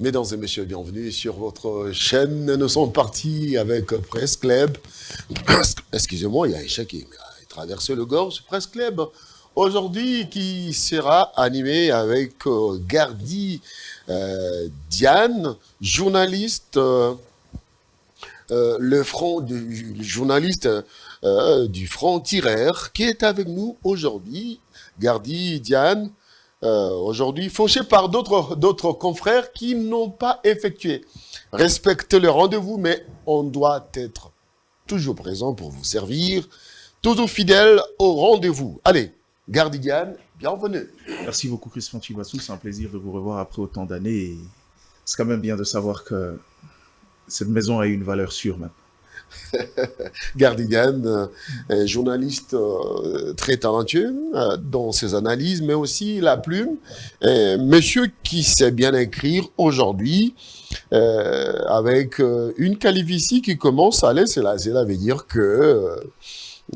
Mesdames et messieurs, bienvenue sur votre chaîne. Nous sommes partis avec Presse Club. Excusez-moi, il y a un chat qui a traversé le gorge. Presse Club, aujourd'hui, qui sera animé avec Gardi Diane, journaliste, le journaliste du Front Tireur, qui est avec nous aujourd'hui. Gardi Diane. Aujourd'hui fauché par d'autres confrères qui n'ont pas effectué. Respectez le rendez-vous, mais on doit être toujours présent pour vous servir, toujours fidèle au rendez-vous. Allez, Gardigan, bienvenue. Merci beaucoup Christian Chibassou, c'est un plaisir de vous revoir après autant d'années. Et c'est quand même bien de savoir que cette maison a une valeur sûre maintenant. Gardigan, journaliste très talentueux dans ses analyses, mais aussi la plume. Monsieur qui sait bien écrire aujourd'hui, avec une calvitie qui commence à aller, cela veut dire que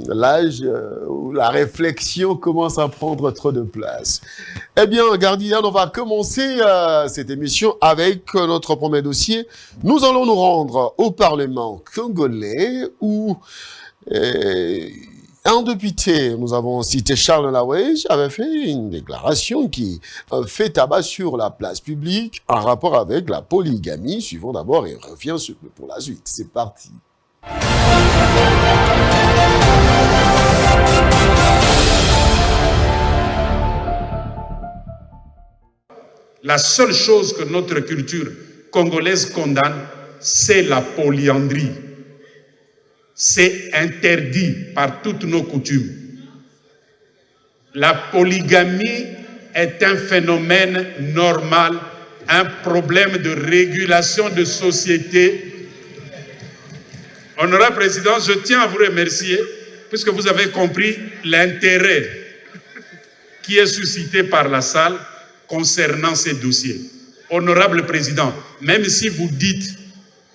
l'âge où la réflexion commence à prendre trop de place. Eh bien, Gardigan, on va commencer cette émission avec notre premier dossier. Nous allons nous rendre au Parlement congolais où un député, nous avons cité Charles Naouej, avait fait une déclaration qui fait tabac sur la place publique en rapport avec la polygamie. Suivons d'abord et revient pour la suite. C'est parti. La seule chose que notre culture congolaise condamne, c'est la polyandrie. C'est interdit par toutes nos coutumes. La polygamie est un phénomène normal, un problème de régulation de société. Honorable Président, je tiens à vous remercier puisque vous avez compris l'intérêt qui est suscité par la salle concernant ces dossiers. Honorable Président, même si vous dites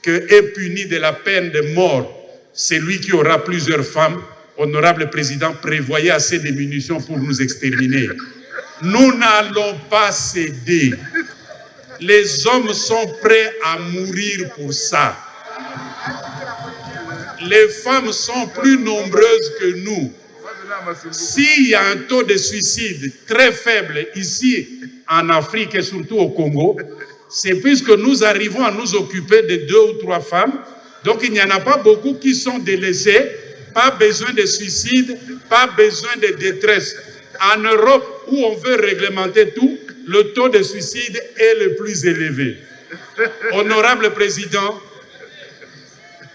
que est puni de la peine de mort celui qui aura plusieurs femmes, Honorable Président, prévoyez assez de munitions pour nous exterminer. Nous n'allons pas céder. Les hommes sont prêts à mourir pour ça. Les femmes sont plus nombreuses que nous. S'il y a un taux de suicide très faible ici en Afrique et surtout au Congo, c'est puisque nous arrivons à nous occuper de 2 ou 3 femmes. Donc il n'y en a pas beaucoup qui sont délaissés, pas besoin de suicide, pas besoin de détresse. En Europe, où on veut réglementer tout, le taux de suicide est le plus élevé. Honorable Président,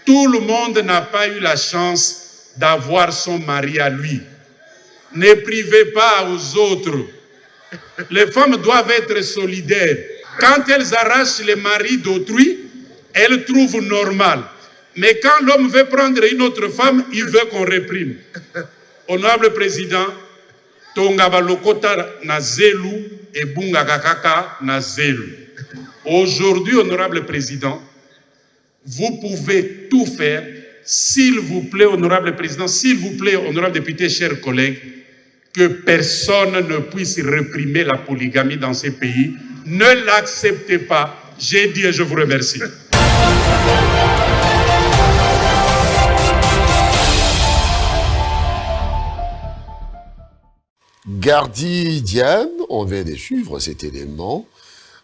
tout le monde n'a pas eu la chance d'avoir son mari à lui. Ne privez pas aux autres. Les femmes doivent être solidaires. Quand elles arrachent les maris d'autrui, elles trouvent normal. Mais quand l'homme veut prendre une autre femme, il veut qu'on réprime. Honorable Président, Tonga balokota na zelu et bunga kakaka na zelu. Aujourd'hui, Honorable Président, vous pouvez tout faire. S'il vous plaît, Honorable Président, s'il vous plaît, Honorable Député, chers collègues, que personne ne puisse réprimer la polygamie dans ces pays. Ne l'acceptez pas. J'ai dit et je vous remercie. Gardi Diane, on vient de suivre cet élément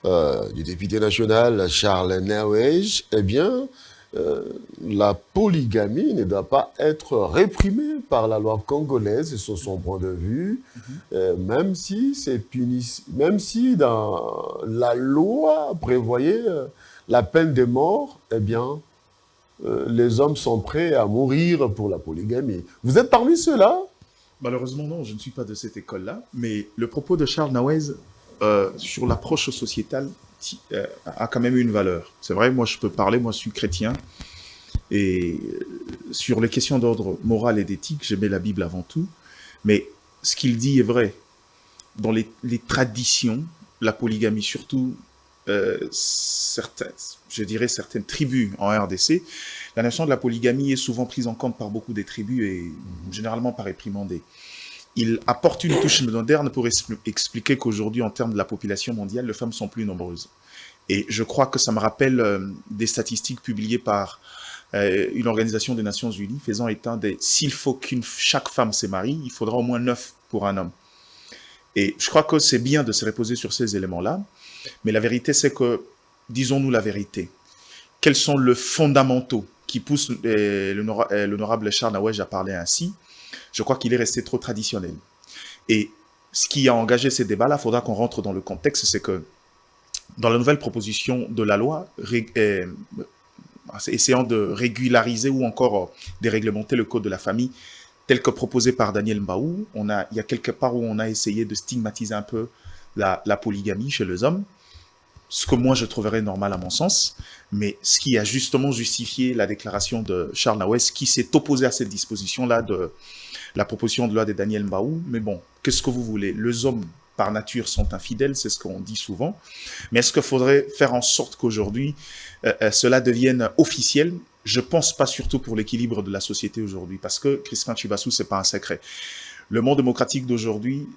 du député national Charles Naouej. Eh bien, la polygamie ne doit pas être réprimée par la loi congolaise, c'est son point de vue, même si c'est puni, même si dans la loi prévoyait la peine de mort, eh bien, les hommes sont prêts à mourir pour la polygamie. Vous êtes parmi ceux-là? Malheureusement non, je ne suis pas de cette école-là, mais le propos de Charles Naouej sur l'approche sociétale a quand même une valeur. C'est vrai, moi je peux parler, moi je suis chrétien, et sur les questions d'ordre moral et d'éthique, je mets la Bible avant tout, mais ce qu'il dit est vrai. Dans les traditions, la polygamie, surtout certaines tribus en RDC, la notion de la polygamie est souvent prise en compte par beaucoup des tribus et généralement pas réprimandée. Il apporte une touche moderne pour expliquer qu'aujourd'hui, en termes de la population mondiale, les femmes sont plus nombreuses. Et je crois que ça me rappelle des statistiques publiées par une organisation des Nations Unies faisant état de s'il faut chaque femme se marie, il faudra au moins 9 pour un homme. Et je crois que c'est bien de se reposer sur ces éléments-là, mais la vérité c'est que, disons-nous la vérité, quels sont les fondamentaux qui poussent l'honorable Charles Naouej à parler ainsi? Je crois qu'il est resté trop traditionnel. Et ce qui a engagé ces débats-là, il faudra qu'on rentre dans le contexte, c'est que dans la nouvelle proposition de la loi, essayant de régulariser ou encore de réglementer le code de la famille tel que proposé par Daniel Mbaou, il y a quelque part où on a essayé de stigmatiser un peu la polygamie chez les hommes, ce que moi je trouverais normal à mon sens, mais ce qui a justement justifié la déclaration de Charles Naouez qui s'est opposé à cette disposition-là de la proposition de loi de Daniel Mbaou. Mais bon, qu'est-ce que vous voulez? Les hommes par nature sont infidèles, c'est ce qu'on dit souvent, mais est-ce qu'il faudrait faire en sorte qu'aujourd'hui cela devienne officiel? Je pense pas, surtout pour l'équilibre de la société aujourd'hui, parce que Crispin Chibassou, c'est pas un secret. Le monde démocratique d'aujourd'hui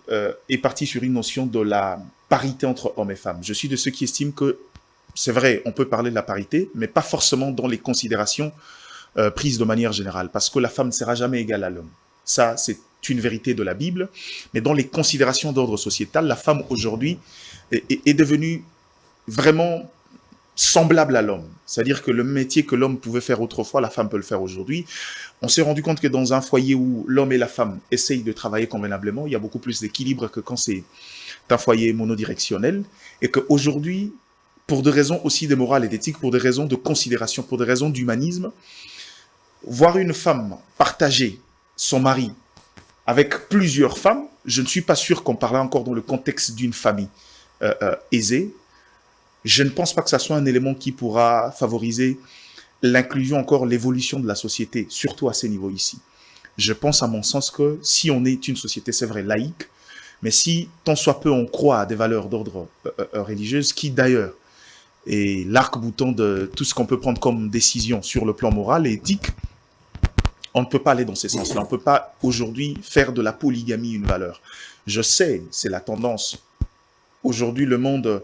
est parti sur une notion de la parité entre hommes et femmes. Je suis de ceux qui estiment que c'est vrai, on peut parler de la parité, mais pas forcément dans les considérations prises de manière générale, parce que la femme ne sera jamais égale à l'homme. Ça, c'est une vérité de la Bible, mais dans les considérations d'ordre sociétal, la femme aujourd'hui est devenue vraiment semblable à l'homme. C'est-à-dire que le métier que l'homme pouvait faire autrefois, la femme peut le faire aujourd'hui. On s'est rendu compte que dans un foyer où l'homme et la femme essayent de travailler convenablement, il y a beaucoup plus d'équilibre que quand c'est un foyer monodirectionnel, et qu'aujourd'hui, pour des raisons aussi de morale et d'éthique, pour des raisons de considération, pour des raisons d'humanisme, voir une femme partager son mari avec plusieurs femmes, je ne suis pas sûr qu'on parlait encore dans le contexte d'une famille aisée. Je ne pense pas que ça soit un élément qui pourra favoriser l'inclusion, encore l'évolution de la société, surtout à ces niveaux ici. Je pense à mon sens que si on est une société, c'est vrai, laïque, mais si tant soit peu on croit à des valeurs d'ordre religieuse, qui d'ailleurs est l'arc-bouton de tout ce qu'on peut prendre comme décision sur le plan moral et éthique, on ne peut pas aller dans ces sens-là. On ne peut pas aujourd'hui faire de la polygamie une valeur. Je sais, c'est la tendance. Aujourd'hui, le monde,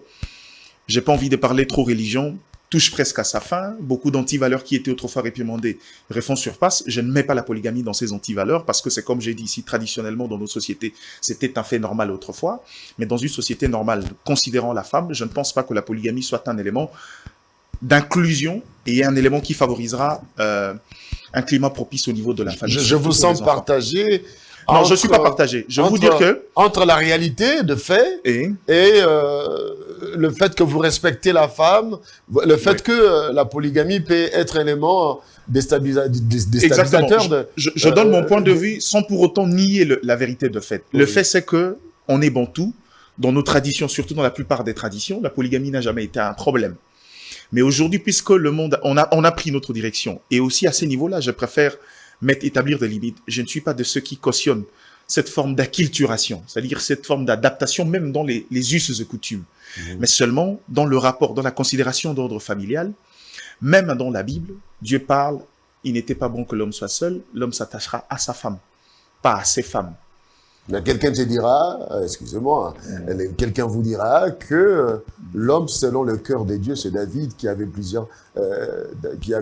j'ai pas envie de parler trop religion, touche presque à sa fin. Beaucoup d'antivaleurs qui étaient autrefois réprimandées refont surface. Je ne mets pas la polygamie dans ces antivaleurs parce que c'est comme j'ai dit ici, traditionnellement dans nos sociétés, c'était un fait normal autrefois. Mais dans une société normale, considérant la femme, je ne pense pas que la polygamie soit un élément d'inclusion et un élément qui favorisera un climat propice au niveau de la famille. Je vous sens partagé. Non, je ne suis pas partagé. Je vais vous dire que... Entre la réalité de fait et le fait que vous respectez la femme, le fait que la polygamie peut être un élément déstabilisateur. Je donne mon point de vue sans pour autant nier la vérité de fait. Le fait, c'est que on est bantou. Dans nos traditions, surtout dans la plupart des traditions, la polygamie n'a jamais été un problème. Mais aujourd'hui, puisque le monde, on a pris notre direction, et aussi à ces niveaux-là, je préfère établir des limites. Je ne suis pas de ceux qui cautionnent cette forme d'acculturation, c'est-à-dire cette forme d'adaptation, même dans les us et coutumes, mais seulement dans le rapport, dans la considération d'ordre familial. Même dans la Bible, Dieu parle, il n'était pas bon que l'homme soit seul, l'homme s'attachera à sa femme, pas à ses femmes. Mais quelqu'un te dira, excusez-moi, quelqu'un vous dira que l'homme selon le cœur de Dieu, c'est David qui avait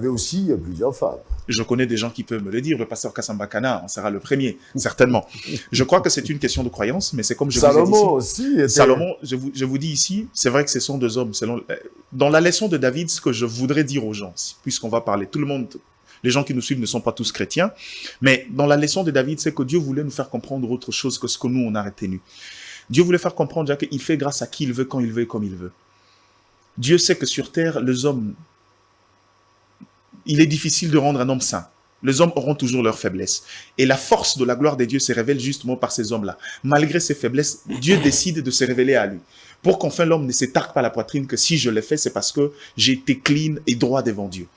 aussi plusieurs femmes. Je connais des gens qui peuvent me le dire, le pasteur Kassambakana en sera le premier, certainement. Je crois que c'est une question de croyance, mais c'est comme je Salomon vous ai dit aussi. Était... Salomon, je vous dis ici, c'est vrai que ce sont deux hommes. Dans la leçon de David, ce que je voudrais dire aux gens, puisqu'on va parler, tout le monde, les gens qui nous suivent ne sont pas tous chrétiens, mais dans la leçon de David, c'est que Dieu voulait nous faire comprendre autre chose que ce que nous, on a retenu. Dieu voulait faire comprendre qu'il fait grâce à qui il veut, quand il veut et comme il veut. Dieu sait que sur terre, les hommes, il est difficile de rendre un homme saint. Les hommes auront toujours leurs faiblesses. Et la force de la gloire de Dieu se révèle justement par ces hommes-là. Malgré ses faiblesses, Dieu décide de se révéler à lui. Pour qu'enfin l'homme ne s'étarque pas la poitrine que si je l'ai fait, c'est parce que j'ai été clean et droit devant Dieu.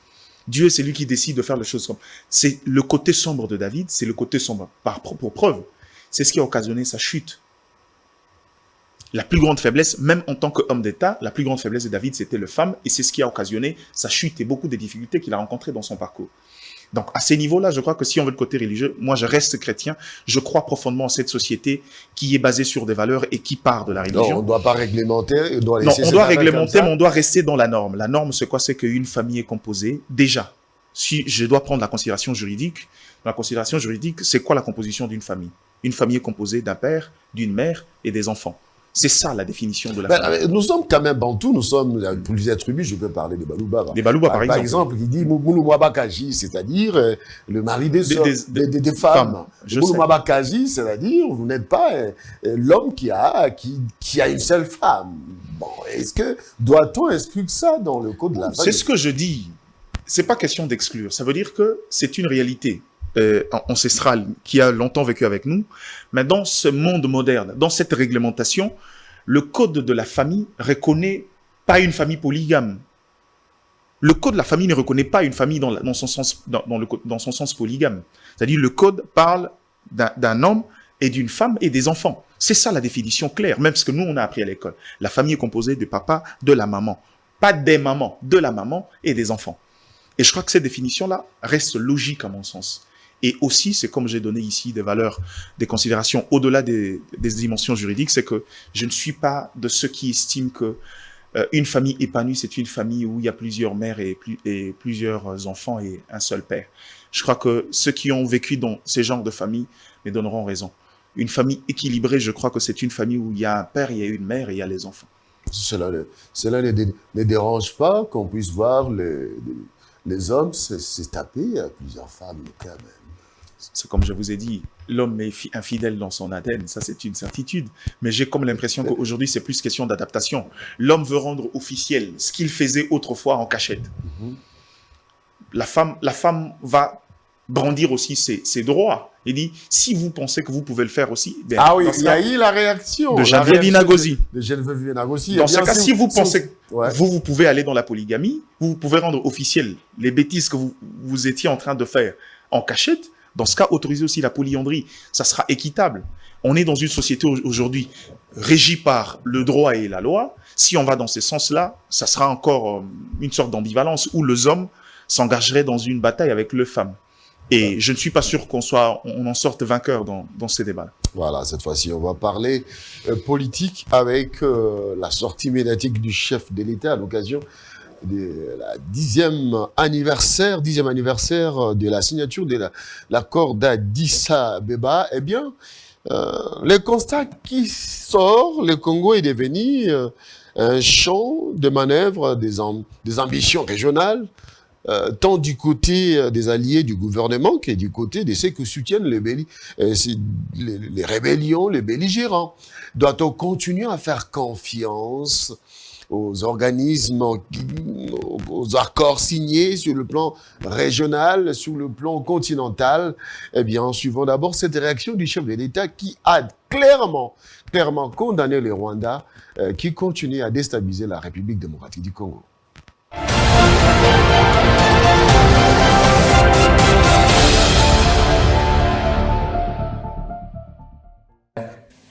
Dieu, c'est lui qui décide de faire les choses comme... C'est le côté sombre de David, c'est le côté sombre par propre preuve. C'est ce qui a occasionné sa chute. La plus grande faiblesse, même en tant qu'homme d'État, la plus grande faiblesse de David, c'était les femmes, et c'est ce qui a occasionné sa chute et beaucoup des difficultés qu'il a rencontrées dans son parcours. Donc, à ces niveaux-là, je crois que si on veut le côté religieux, moi, je reste chrétien. Je crois profondément en cette société qui est basée sur des valeurs et qui part de la religion. Non, on ne doit pas réglementer. On doit laisser on doit réglementer, mais on doit rester dans la norme. La norme, c'est quoi? C'est qu'une famille est composée, déjà. Si je dois prendre la considération juridique, c'est quoi la composition d'une famille? Une famille est composée d'un père, d'une mère et des enfants. C'est ça la définition de la famille. Nous sommes quand même bantous, nous sommes plusieurs tribus, je peux parler des Balouba. Des Balouba, par exemple, qui dit Mouloumouabakaji, c'est-à-dire le mari des femmes. Mouloumouabakaji, c'est-à-dire vous n'êtes pas l'homme qui a une seule femme. Bon, est-ce que doit-on exclure ça dans le code de la famille? C'est ce que je dis. C'est pas question d'exclure. Ça veut dire que c'est une réalité ancestrale qui a longtemps vécu avec nous. Mais dans ce monde moderne, dans cette réglementation, le code de la famille reconnaît pas une famille polygame. Le code de la famille ne reconnaît pas une famille dans son sens polygame. C'est-à-dire le code parle d'un homme et d'une femme et des enfants. C'est ça la définition claire, même ce que nous on a appris à l'école. La famille est composée du papa, de la maman. Pas des mamans, de la maman et des enfants. Et je crois que cette définition-là reste logique à mon sens. Et aussi, c'est comme j'ai donné ici des valeurs, des considérations au-delà des dimensions juridiques, c'est que je ne suis pas de ceux qui estiment que une famille épanouie, c'est une famille où il y a plusieurs mères et plusieurs enfants et un seul père. Je crois que ceux qui ont vécu dans ces genres de familles me donneront raison. Une famille équilibrée, je crois que c'est une famille où il y a un père, il y a une mère et il y a les enfants. Cela ne dérange pas qu'on puisse voir les hommes se taper à plusieurs femmes quand même. C'est comme je vous ai dit, l'homme est infidèle dans son ADN, ça c'est une certitude. Mais j'ai comme l'impression qu'aujourd'hui c'est plus question d'adaptation. L'homme veut rendre officiel ce qu'il faisait autrefois en cachette. La femme va brandir aussi ses droits. Il dit, si vous pensez que vous pouvez le faire aussi... Ben, ah oui, il y a eu la réaction. De Geneviève Inagosi. Dans ce cas, si vous pensez que vous pouvez aller dans la polygamie, vous pouvez rendre officiel les bêtises que vous étiez en train de faire en cachette. Dans ce cas, autorisez aussi la polyandrie. Ça sera équitable. On est dans une société aujourd'hui régie par le droit et la loi. Si on va dans ce sens-là, ça sera encore une sorte d'ambivalence où les hommes s'engageraient dans une bataille avec les femmes. Et je ne suis pas sûr qu'on en sorte vainqueur dans ces débats. Voilà, cette fois-ci, on va parler politique avec la sortie médiatique du chef de l'État à l'occasion de la 10e anniversaire de la signature de l'accord d'Addis Abeba. Eh bien, le constat qui sort, le Congo est devenu un champ de manœuvre des ambitions régionales, tant du côté des alliés du gouvernement que du côté de ceux qui soutiennent les rébellions, les belligérants. Doit-on continuer à faire confiance aux organismes, aux accords signés sur le plan régional, sur le plan continental? Eh bien, suivons d'abord cette réaction du chef de l'État qui a clairement condamné le Rwanda, qui continue à déstabiliser la République démocratique du Congo.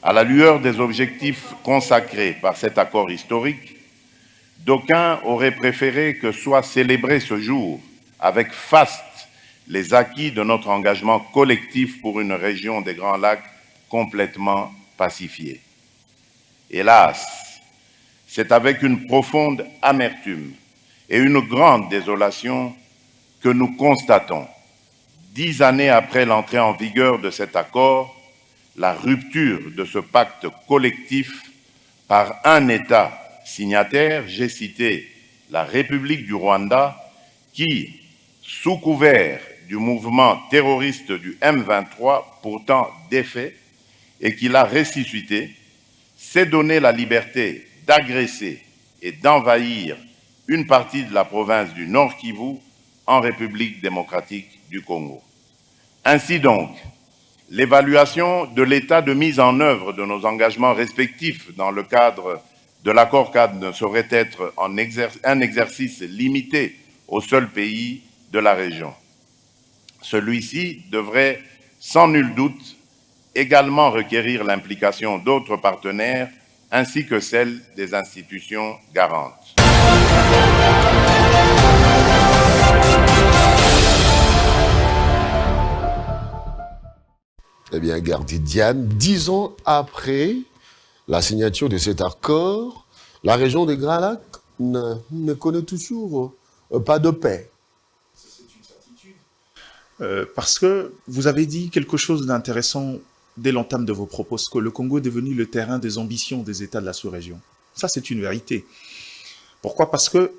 À la lueur des objectifs consacrés par cet accord historique, d'aucuns auraient préféré que soit célébré ce jour avec faste les acquis de notre engagement collectif pour une région des Grands Lacs complètement pacifiée. Hélas, c'est avec une profonde amertume et une grande désolation que nous constatons, 10 années après l'entrée en vigueur de cet accord, la rupture de ce pacte collectif par un État signataire, j'ai cité la République du Rwanda, qui, sous couvert du mouvement terroriste du M23, pourtant défait, et qui l'a ressuscité, s'est donné la liberté d'agresser et d'envahir une partie de la province du Nord Kivu en République démocratique du Congo. Ainsi donc, l'évaluation de l'état de mise en œuvre de nos engagements respectifs dans le cadre de l'accord-cadre ne saurait être un exercice limité au seul pays de la région. Celui-ci devrait, sans nul doute, également requérir l'implication d'autres partenaires ainsi que celle des institutions garantes. Eh bien, regardez, Diane, 10 ans après la signature de cet accord, la région des Grands Lacs ne connaît toujours pas de paix. Parce que vous avez dit quelque chose d'intéressant dès l'entame de vos propos, que le Congo est devenu le terrain des ambitions des États de la sous-région. Ça, c'est une vérité. Pourquoi? Parce que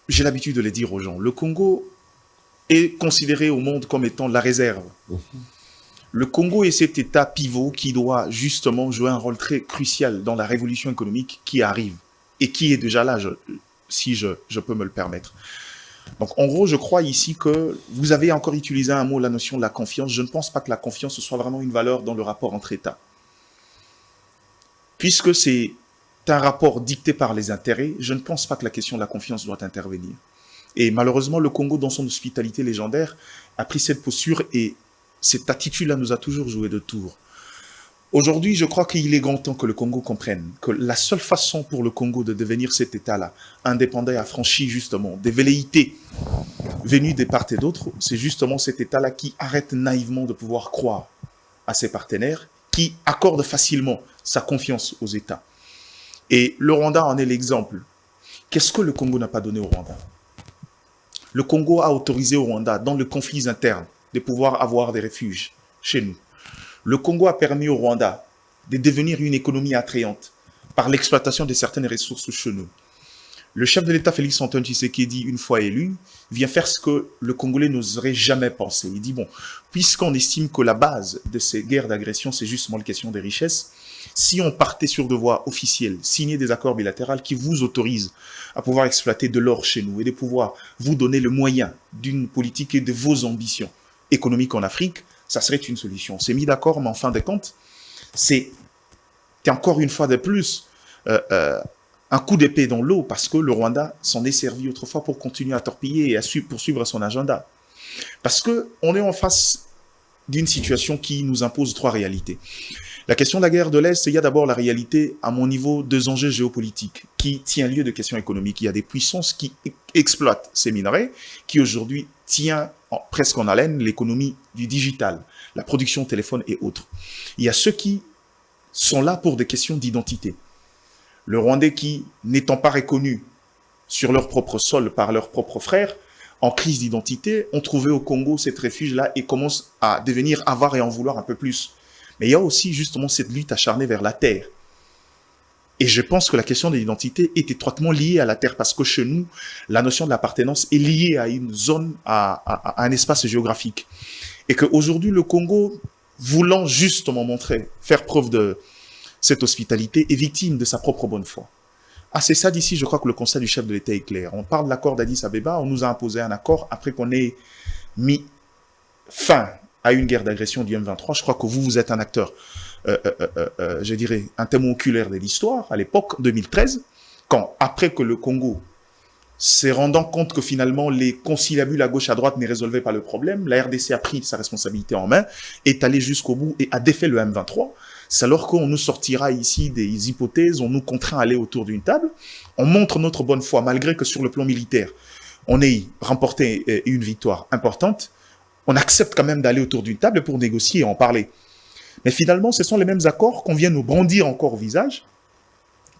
j'ai l'habitude de le dire aux gens. Le Congo est considéré au monde comme étant la réserve. Le Congo est cet État pivot qui doit justement jouer un rôle très crucial dans la révolution économique qui arrive et qui est déjà là, si je peux me le permettre. Donc, en gros, je crois ici que vous avez encore utilisé un mot, la notion de la confiance. Je ne pense pas que la confiance soit vraiment une valeur dans le rapport entre États. Puisque c'est un rapport dicté par les intérêts, je ne pense pas que la question de la confiance doit intervenir. Et malheureusement, le Congo, dans son hospitalité légendaire, a pris cette posture et cette attitude-là nous a toujours joué de tour. Aujourd'hui, je crois qu'il est grand temps que le Congo comprenne que la seule façon pour le Congo de devenir cet État-là, indépendant et affranchi justement des velléités venues des part et d'autres, c'est justement cet État-là qui arrête naïvement de pouvoir croire à ses partenaires, qui accorde facilement sa confiance aux États. Et le Rwanda en est l'exemple. Qu'est-ce que le Congo n'a pas donné au Rwanda? Le Congo a autorisé au Rwanda, dans le conflit interne, de pouvoir avoir des refuges chez nous. Le Congo a permis au Rwanda de devenir une économie attrayante par l'exploitation de certaines ressources chez nous. Le chef de l'État, Félix Antoine Tshisekedi, une fois élu, vient faire ce que le Congolais n'oserait jamais penser. Il dit, bon, puisqu'on estime que la base de ces guerres d'agression, c'est justement la question des richesses, si on partait sur de voies officielles, signer des accords bilatéraux qui vous autorisent à pouvoir exploiter de l'or chez nous et de pouvoir vous donner le moyen d'une politique et de vos ambitions économiques en Afrique, ça serait une solution. On s'est mis d'accord, mais en fin de compte, c'est encore une fois de plus un coup d'épée dans l'eau parce que le Rwanda s'en est servi autrefois pour continuer à torpiller et à poursuivre son agenda. Parce qu'on est en face d'une situation qui nous impose trois réalités. La question de la guerre de l'Est, il y a d'abord la réalité, à mon niveau, deux enjeux géopolitiques qui tient lieu de questions économiques. Il y a des puissances qui exploitent ces minerais, qui aujourd'hui tient presque en haleine l'économie du digital, la production de téléphones et autres. Il y a ceux qui sont là pour des questions d'identité. Le Rwandais qui, n'étant pas reconnu sur leur propre sol par leurs propres frères, en crise d'identité, ont trouvé au Congo cette refuge-là et commencent à devenir avares et en vouloir un peu plus. Mais il y a aussi justement cette lutte acharnée vers la terre. Et je pense que la question de l'identité est étroitement liée à la terre parce que chez nous, la notion de l'appartenance est liée à une zone, à un espace géographique. Et qu'aujourd'hui, le Congo, voulant justement faire preuve de cette hospitalité, est victime de sa propre bonne foi. Ah, c'est ça d'ici, je crois que le constat du chef de l'État est clair. On parle de l'accord d'Addis Abeba, on nous a imposé un accord après qu'on ait mis fin à une guerre d'agression du M23. Je crois que vous êtes un acteur, je dirais, un témoin oculaire de l'histoire, à l'époque, 2013, quand, après que le Congo s'est rendant compte que finalement les conciliabules à gauche à droite ne résolvaient pas le problème, la RDC a pris sa responsabilité en main, est allée jusqu'au bout et a défait le M23. C'est alors qu'on nous sortira ici des hypothèses, on nous contraint à aller autour d'une table, on montre notre bonne foi, malgré que sur le plan militaire, on ait remporté une victoire importante, on accepte quand même d'aller autour d'une table pour négocier et en parler. Mais finalement, ce sont les mêmes accords qu'on vient nous brandir encore au visage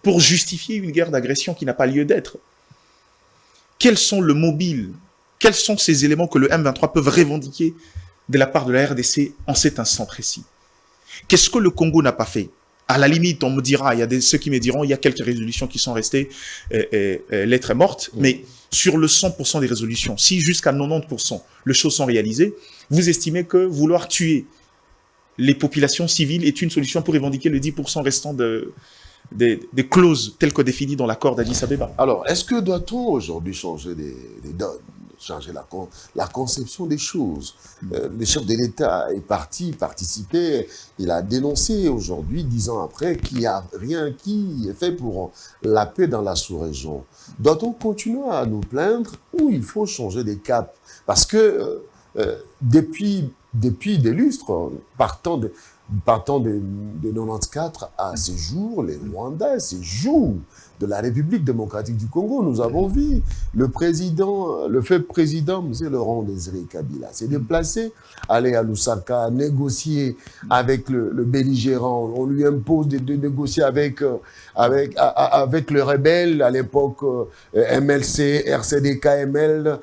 pour justifier une guerre d'agression qui n'a pas lieu d'être. Quels sont le mobile, quels sont ces éléments que le M23 peuvent revendiquer de la part de la RDC en cet instant précis? Qu'est-ce que le Congo n'a pas fait? À la limite, on me dira, il y a ceux qui me diront, il y a quelques résolutions qui sont restées lettres mortes, mais sur le 100% des résolutions, si jusqu'à 90% les choses sont réalisées, vous estimez que vouloir tuer les populations civiles est une solution pour revendiquer le 10% restant des clauses telles que définies dans l'accord d'Addis Abeba? Alors, est-ce que doit-on aujourd'hui changer les donnes, changer la conception des choses? Le chef de l'État est parti participer, il a dénoncé aujourd'hui, 10 ans après, qu'il n'y a rien qui est fait pour la paix dans la sous-région. Doit-on continuer à nous plaindre ou il faut changer des caps? Parce que depuis des lustres, partant partant de 94 à ce jour, les Rwandais, ces jours de la République démocratique du Congo, nous avons vu le fait président, M. Laurent Désiré Kabila, s'est déplacé, aller à Lusaka, négocier avec le belligérant. On lui impose de négocier avec le rebelle, à l'époque MLC, RCD-KML,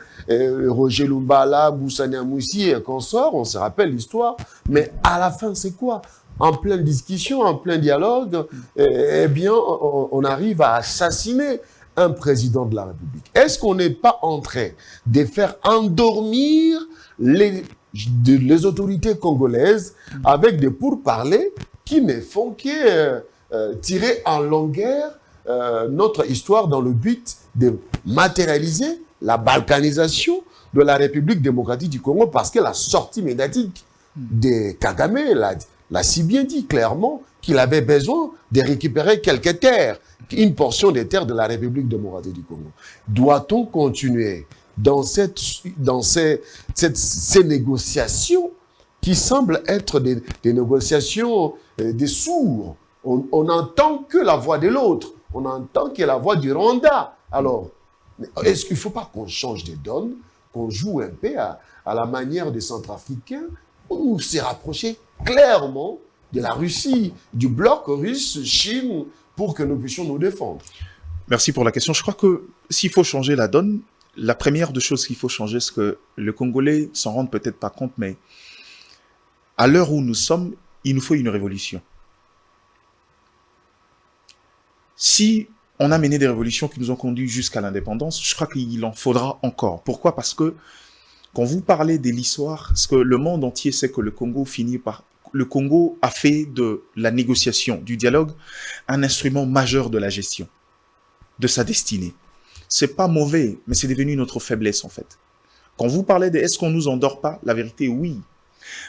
Roger Lumbala, Boussania Moussi et consorts, on se rappelle l'histoire. Mais à la fin, c'est quoi? En pleine discussion, en plein dialogue, eh bien, on arrive à assassiner un président de la République. Est-ce qu'on n'est pas en train de faire endormir les autorités congolaises avec des pourparlers qui ne font que tirer en longueur notre histoire dans le but de matérialiser la balkanisation de la République démocratique du Congo, parce que la sortie médiatique de Kagame l'a si bien dit clairement qu'il avait besoin de récupérer quelques terres, une portion des terres de la République démocratique du Congo. Doit-on continuer dans ces négociations qui semblent être des négociations des sourds? On n'entend que la voix de l'autre. On n'entend que la voix du Rwanda. Alors, est-ce qu'il ne faut pas qu'on change de donne, qu'on joue un peu à la manière des Centrafricains, ou s'est rapproché clairement de la Russie, du bloc russe, Chine, pour que nous puissions nous défendre? Merci pour la question. Je crois que s'il faut changer la donne, la première des choses qu'il faut changer, c'est que les Congolais s'en rendent peut-être pas compte, mais à l'heure où nous sommes, il nous faut une révolution. Si on a mené des révolutions qui nous ont conduits jusqu'à l'indépendance, je crois qu'il en faudra encore. Pourquoi? Parce que quand vous parlez de l'histoire, parce que le monde entier sait que le Congo a fait de la négociation, du dialogue, un instrument majeur de la gestion, de sa destinée. C'est pas mauvais, mais c'est devenu notre faiblesse, en fait. Quand vous parlez de est-ce qu'on nous endort pas, la vérité, oui.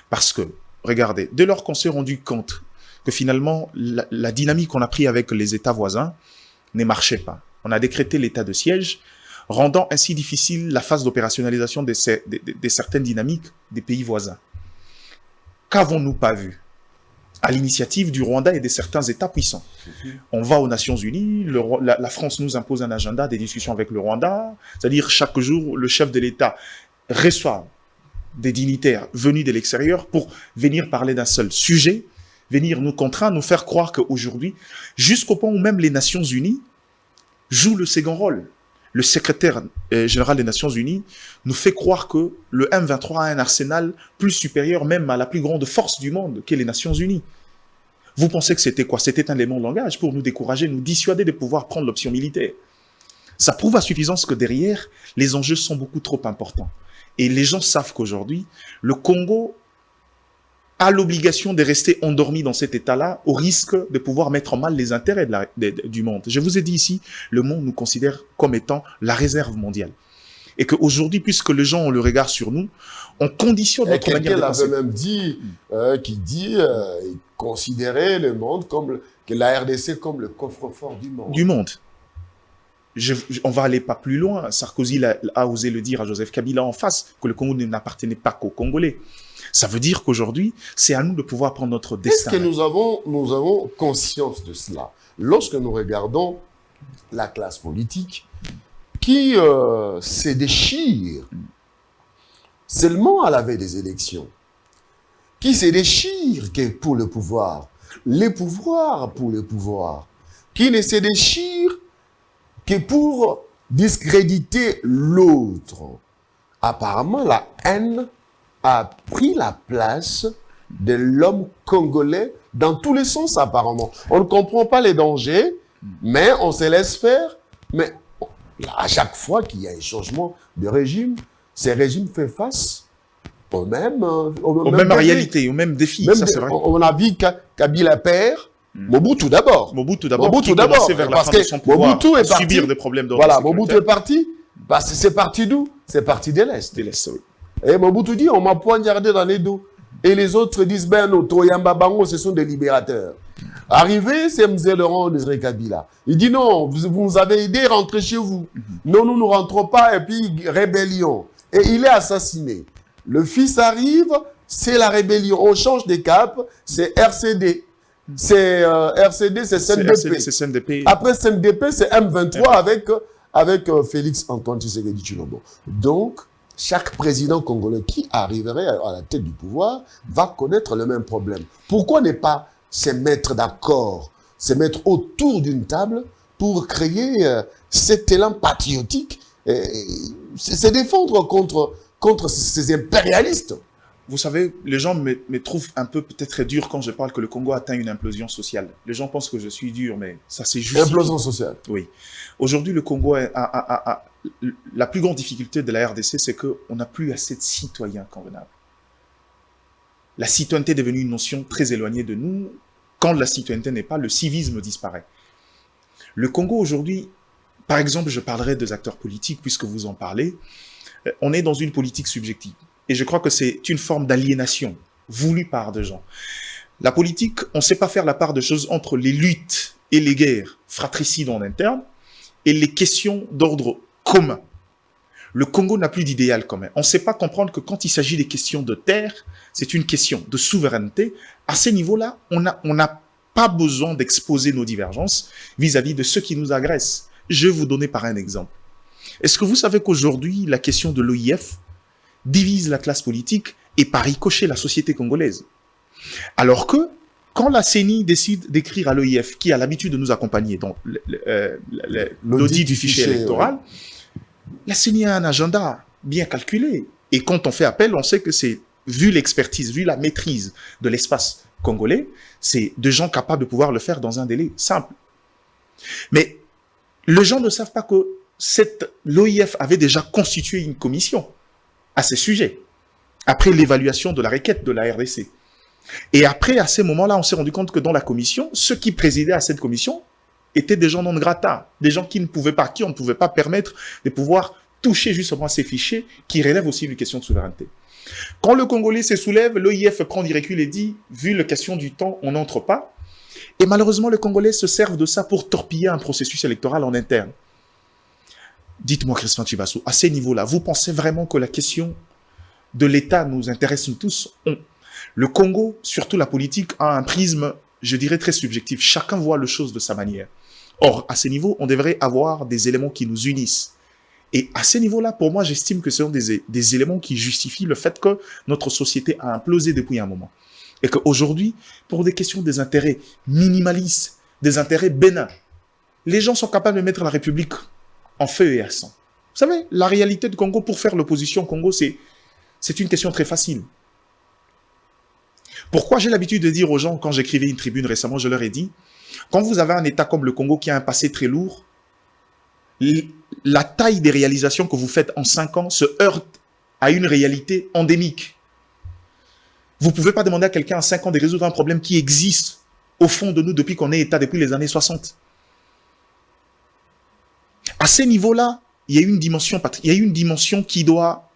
Parce que, regardez, dès lors qu'on s'est rendu compte que finalement, la dynamique qu'on a prise avec les États voisins ne marchait pas. On a décrété l'état de siège, rendant ainsi difficile la phase d'opérationnalisation de certaines dynamiques des pays voisins. Qu'avons-nous pas vu? À l'initiative du Rwanda et de certains États puissants. On va aux Nations Unies, la France nous impose un agenda des discussions avec le Rwanda, c'est-à-dire chaque jour, le chef de l'État reçoit des dignitaires venus de l'extérieur pour venir parler d'un seul sujet, venir nous contraindre, nous faire croire qu'aujourd'hui, jusqu'au point où même les Nations Unies jouent le second rôle. Le secrétaire général des Nations Unies nous fait croire que le M23 a un arsenal plus supérieur même à la plus grande force du monde qu'est les Nations Unies. Vous pensez que c'était quoi? C'était un élément de langage pour nous décourager, nous dissuader de pouvoir prendre l'option militaire. Ça prouve à suffisance que derrière, les enjeux sont beaucoup trop importants. Et les gens savent qu'aujourd'hui, le Congo a l'obligation de rester endormi dans cet état-là, au risque de pouvoir mettre en mal les intérêts du monde. Je vous ai dit ici, le monde nous considère comme étant la réserve mondiale. Et qu'aujourd'hui, puisque les gens ont le regard sur nous, on conditionne notre manière de penser. Quelqu'un l'avait même dit, il considérait le monde comme, que la RDC comme le coffre-fort du monde. Du monde. On va aller pas plus loin. Sarkozy a osé le dire à Joseph Kabila en face, que le Congo n'appartenait pas qu'aux Congolais. Ça veut dire qu'aujourd'hui, c'est à nous de pouvoir prendre notre destin. Est-ce que nous avons conscience de cela lorsque nous regardons la classe politique qui se déchire seulement à la veille des élections, qui se déchire pour le pouvoir, les pouvoirs pour le pouvoir, qui ne se déchire que pour discréditer l'autre? Apparemment, la haine a pris la place de l'homme congolais dans tous les sens, apparemment. On ne comprend pas les dangers, mais on se laisse faire. Mais à chaque fois qu'il y a un changement de régime, ces régimes font face aux mêmes réalités, aux mêmes défis. Ça, c'est vrai. On a vu Kabila perd, Mobutu d'abord. Mobutu d'abord, vers la fin de son pouvoir, Mobutu est parti, subir des problèmes d'ordre voilà, sécuritaire. Mobutu est parti, parce que c'est parti d'où? C'est parti de l'Est. De l'Est, oui. Et Mobutu dit, on m'a poignardé dans les dos. Et les autres disent, ben non, Toyamba Bango, ce sont des libérateurs. Arrivé, c'est M. Laurent Désiré Kabila. Il dit, non, vous nous avez aidé, rentrez chez vous. Non, nous ne rentrons pas, et puis rébellion. Et il est assassiné. Le fils arrive, c'est la rébellion. On change de cap, c'est RCD. C'est RCD, c'est CNDP. C'est CNDP. Après CNDP, c'est M23 avec Félix Antoine Tshisekedi Tshilombo. Donc, chaque président congolais qui arriverait à la tête du pouvoir va connaître le même problème. Pourquoi ne pas se mettre d'accord, se mettre autour d'une table pour créer cet élan patriotique, c'est défendre contre ces impérialistes? Vous savez, les gens me trouvent un peu peut-être très dur quand je parle que le Congo atteint une implosion sociale. Les gens pensent que je suis dur, mais ça c'est juste... Implosion sociale. Oui. Aujourd'hui, le Congo a la plus grande difficulté de la RDC, c'est qu'on n'a plus assez de citoyens convenables. La citoyenneté est devenue une notion très éloignée de nous. Quand la citoyenneté n'est pas, le civisme disparaît. Le Congo aujourd'hui, par exemple, je parlerai des acteurs politiques puisque vous en parlez, on est dans une politique subjective. Et je crois que c'est une forme d'aliénation voulue par des gens. La politique, on ne sait pas faire la part de choses entre les luttes et les guerres fratricides en interne et les questions d'ordre commun. Le Congo n'a plus d'idéal commun. On ne sait pas comprendre que quand il s'agit des questions de terre, c'est une question de souveraineté. À ces niveaux-là, on n'a pas besoin d'exposer nos divergences vis-à-vis de ceux qui nous agressent. Je vais vous donner par un exemple. Est-ce que vous savez qu'aujourd'hui, la question de l'OIF divise la classe politique et par ricochet la société congolaise? Alors que, quand la CENI décide d'écrire à l'OIF, qui a l'habitude de nous accompagner dans l'audit du fichier électoral, la CENI a un agenda bien calculé. Et quand on fait appel, on sait que c'est, vu l'expertise, vu la maîtrise de l'espace congolais, c'est des gens capables de pouvoir le faire dans un délai simple. Mais les gens ne savent pas que l'OIF avait déjà constitué une commission à ces sujets, après l'évaluation de la requête de la RDC. Et après, à ces moments-là, on s'est rendu compte que dans la commission, ceux qui présidaient à cette commission étaient des gens non grata, des gens qui ne pouvaient pas, qui on ne pouvait pas permettre de pouvoir toucher justement à ces fichiers qui relèvent aussi d'une question de souveraineté. Quand le Congolais se soulève, l'OIF prend du recul et dit, vu la question du temps, on n'entre pas. Et malheureusement, les Congolais se servent de ça pour torpiller un processus électoral en interne. Dites-moi, Christian Chibassou, à ces niveaux-là, vous pensez vraiment que la question de l'État nous intéresse nous tous? Le Congo, surtout la politique, a un prisme, je dirais, très subjectif. Chacun voit les choses de sa manière. Or, à ces niveaux, on devrait avoir des éléments qui nous unissent. Et à ces niveaux-là, pour moi, j'estime que ce sont des éléments qui justifient le fait que notre société a implosé depuis un moment. Et qu'aujourd'hui, pour des questions des intérêts minimalistes, des intérêts bénins, les gens sont capables de mettre la République en feu et à sang. Vous savez, la réalité du Congo, pour faire l'opposition au Congo, c'est une question très facile. Pourquoi j'ai l'habitude de dire aux gens, quand j'écrivais une tribune récemment, je leur ai dit, quand vous avez un État comme le Congo qui a un passé très lourd, la taille des réalisations que vous faites en 5 ans se heurte à une réalité endémique. Vous ne pouvez pas demander à quelqu'un en 5 ans de résoudre un problème qui existe au fond de nous depuis qu'on est État, depuis les années 60. À ces niveaux-là, il y a une dimension qui doit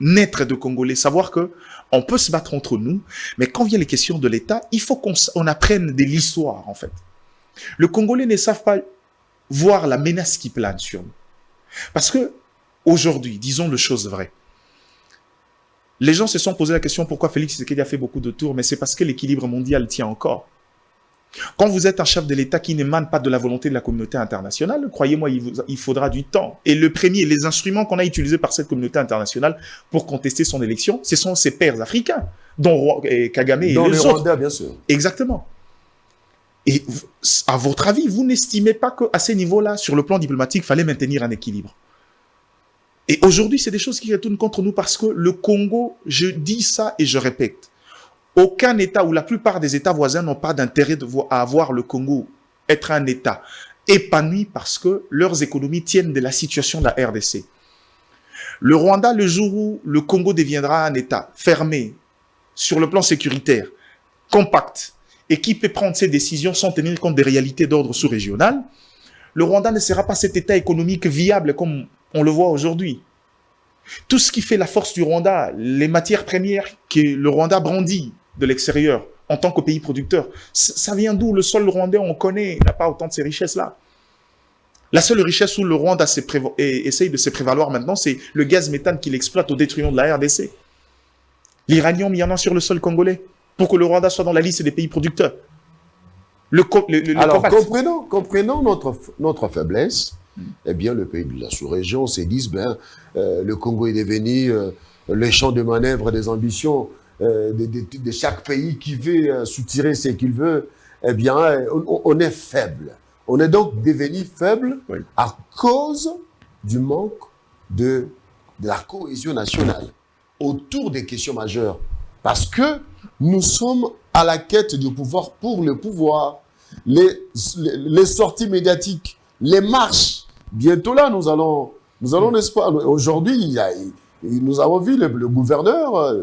naître de Congolais, savoir qu'on peut se battre entre nous, mais quand vient les questions de l'État, il faut qu'on apprenne de l'histoire, en fait. Les Congolais ne savent pas voir la menace qui plane sur nous. Parce que, aujourd'hui, disons les choses vraies, les gens se sont posé la question pourquoi Félix Tshisekedi a fait beaucoup de tours, mais c'est parce que l'équilibre mondial tient encore. Quand vous êtes un chef de l'État qui n'émane pas de la volonté de la communauté internationale, croyez-moi, il faudra du temps. Et les instruments qu'on a utilisés par cette communauté internationale pour contester son élection, ce sont ses pairs africains, dont Kagame et les autres. Rwandais, bien sûr. Exactement. Et à votre avis, vous n'estimez pas qu'à ces niveaux-là, sur le plan diplomatique, il fallait maintenir un équilibre? Et aujourd'hui, c'est des choses qui retournent contre nous parce que le Congo, je dis ça et je répète, aucun État ou la plupart des États voisins n'ont pas d'intérêt à avoir le Congo être un État épanoui parce que leurs économies tiennent de la situation de la RDC. Le Rwanda, le jour où le Congo deviendra un État fermé sur le plan sécuritaire, compact, et qui peut prendre ses décisions sans tenir compte des réalités d'ordre sous-régional, le Rwanda ne sera pas cet État économique viable comme on le voit aujourd'hui. Tout ce qui fait la force du Rwanda, les matières premières que le Rwanda brandit de l'extérieur en tant que pays producteur, ça vient d'où? Le sol rwandais, on connaît, il n'a pas autant de ces richesses-là. La seule richesse où le Rwanda essaye de se prévaloir maintenant, c'est le gaz méthane qu'il exploite au détriment de la RDC. L'iranium, il y en a sur le sol congolais pour que le Rwanda soit dans la liste des pays producteurs. Alors, comprenons notre faiblesse. Eh bien, le pays de la sous-région se disent, le Congo est devenu le champ de manœuvre des ambitions de chaque pays qui veut soutirer ce qu'il veut. Eh bien, on est faible. On est donc devenu faible à cause du manque de la cohésion nationale autour des questions majeures. Parce que nous sommes à la quête du pouvoir pour le pouvoir. Les sorties médiatiques, les marches. Bientôt là, nous allons n'est-ce pas, aujourd'hui, nous avons vu le gouverneur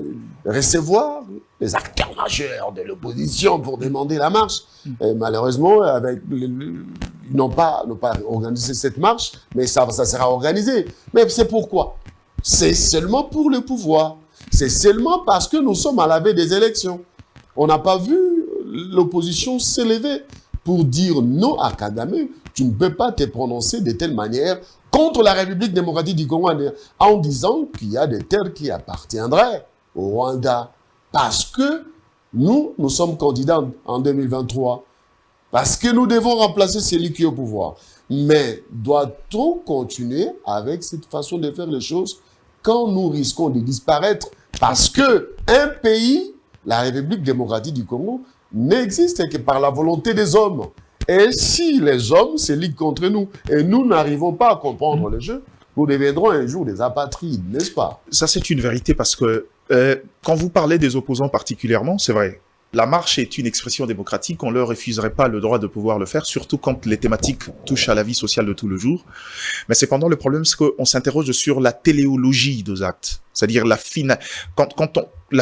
recevoir les acteurs majeurs de l'opposition pour demander la marche. Et malheureusement, ils n'ont pas organisé cette marche, mais ça sera organisé. Mais c'est pourquoi? C'est seulement pour le pouvoir. C'est seulement parce que nous sommes à la veille des élections. On n'a pas vu l'opposition s'élever pour dire non à Kagame. Tu ne peux pas te prononcer de telle manière contre la République démocratique du Congo en disant qu'il y a des terres qui appartiendraient au Rwanda. Parce que nous sommes candidats en 2023. Parce que nous devons remplacer celui qui est au pouvoir. Mais doit-on continuer avec cette façon de faire les choses quand nous risquons de disparaître? Parce que un pays, la République démocratique du Congo, n'existe que par la volonté des hommes. Et si les hommes se liguent contre nous et nous n'arrivons pas à comprendre le jeu, nous deviendrons un jour des apatrides, n'est-ce pas? Ça, c'est une vérité parce que quand vous parlez des opposants particulièrement, c'est vrai. La marche est une expression démocratique, on ne leur refuserait pas le droit de pouvoir le faire, surtout quand les thématiques touchent à la vie sociale de tout le jour. Mais cependant, le problème, c'est qu'on s'interroge sur la téléologie des actes, c'est-à-dire la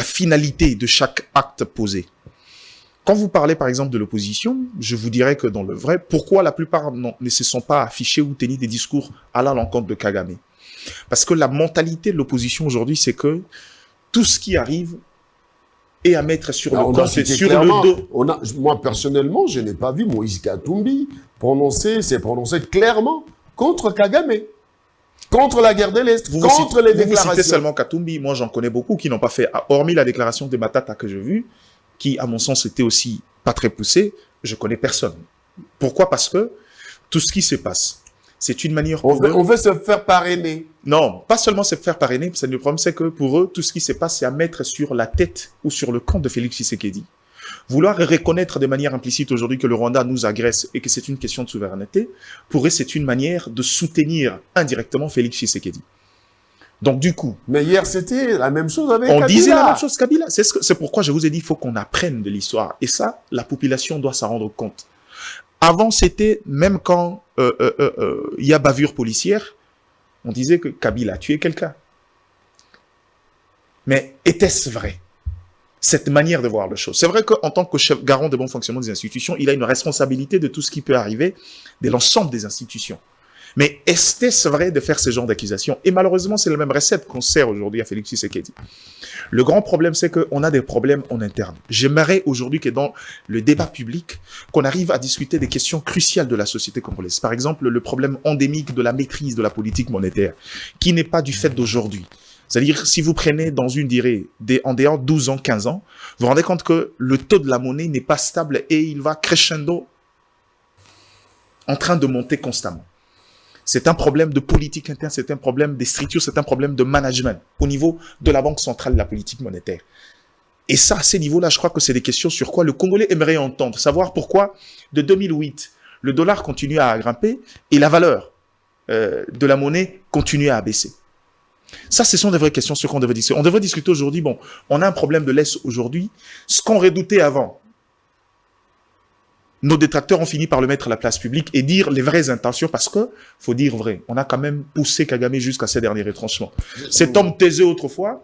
finalité de chaque acte posé. Quand vous parlez, par exemple, de l'opposition, je vous dirais que dans le vrai, pourquoi la plupart ne se sont pas affichés ou tenus des discours à l'encontre de Kagame? Parce que la mentalité de l'opposition aujourd'hui, c'est que tout ce qui arrive est à mettre sur le compte et sur le dos. Moi, personnellement, je n'ai pas vu Moïse Katumbi s'est prononcé clairement contre Kagame, contre la guerre de l'Est, contre les déclarations. Vous citez seulement Katumbi, moi j'en connais beaucoup qui n'ont pas fait, hormis la déclaration de Matata que j'ai vue, qui, à mon sens, était aussi pas très poussée, je connais personne. Pourquoi? Parce que tout ce qui se passe, c'est une manière pour eux... On veut se faire parrainer. Non, pas seulement se faire parrainer, le problème c'est que pour eux, tout ce qui se passe, c'est à mettre sur la tête ou sur le camp de Félix Tshisekedi. Vouloir reconnaître de manière implicite aujourd'hui que le Rwanda nous agresse et que c'est une question de souveraineté, pour eux, c'est une manière de soutenir indirectement Félix Tshisekedi. Donc du coup... Mais hier, c'était la même chose avec Kabila. On disait la même chose Kabila. C'est pourquoi je vous ai dit, il faut qu'on apprenne de l'histoire. Et ça, la population doit s'en rendre compte. Avant, c'était, même quand il y a bavure policière, on disait que Kabila a tué quelqu'un. Mais était-ce vrai? Cette manière de voir les choses. C'est vrai qu'en tant que chef garant de bon fonctionnement des institutions, il a une responsabilité de tout ce qui peut arriver de l'ensemble des institutions. Mais est-ce vrai de faire ce genre d'accusation? Et malheureusement, c'est la même recette qu'on sert aujourd'hui à Félix Tshisekedi. Le grand problème, c'est qu'on a des problèmes en interne. J'aimerais aujourd'hui que dans le débat public, qu'on arrive à discuter des questions cruciales de la société congolaise. Par exemple, le problème endémique de la maîtrise de la politique monétaire, qui n'est pas du fait d'aujourd'hui. C'est-à-dire, si vous prenez dans une durée en dehors 12 ans, 15 ans, vous vous rendez compte que le taux de la monnaie n'est pas stable et il va crescendo en train de monter constamment. C'est un problème de politique interne, c'est un problème des structures, c'est un problème de management au niveau de la Banque centrale de la politique monétaire. Et ça, à ces niveaux-là, je crois que c'est des questions sur quoi le Congolais aimerait entendre. Savoir pourquoi, de 2008, le dollar continue à grimper et la valeur de la monnaie continue à baisser. Ça, ce sont des vraies questions sur quoi on devrait discuter. On devrait discuter aujourd'hui, bon, on a un problème de l'Est aujourd'hui. Ce qu'on redoutait avant, nos détracteurs ont fini par le mettre à la place publique et dire les vraies intentions parce que, faut dire vrai, on a quand même poussé Kagame jusqu'à ses derniers retranchements. Cet homme taiseux autrefois,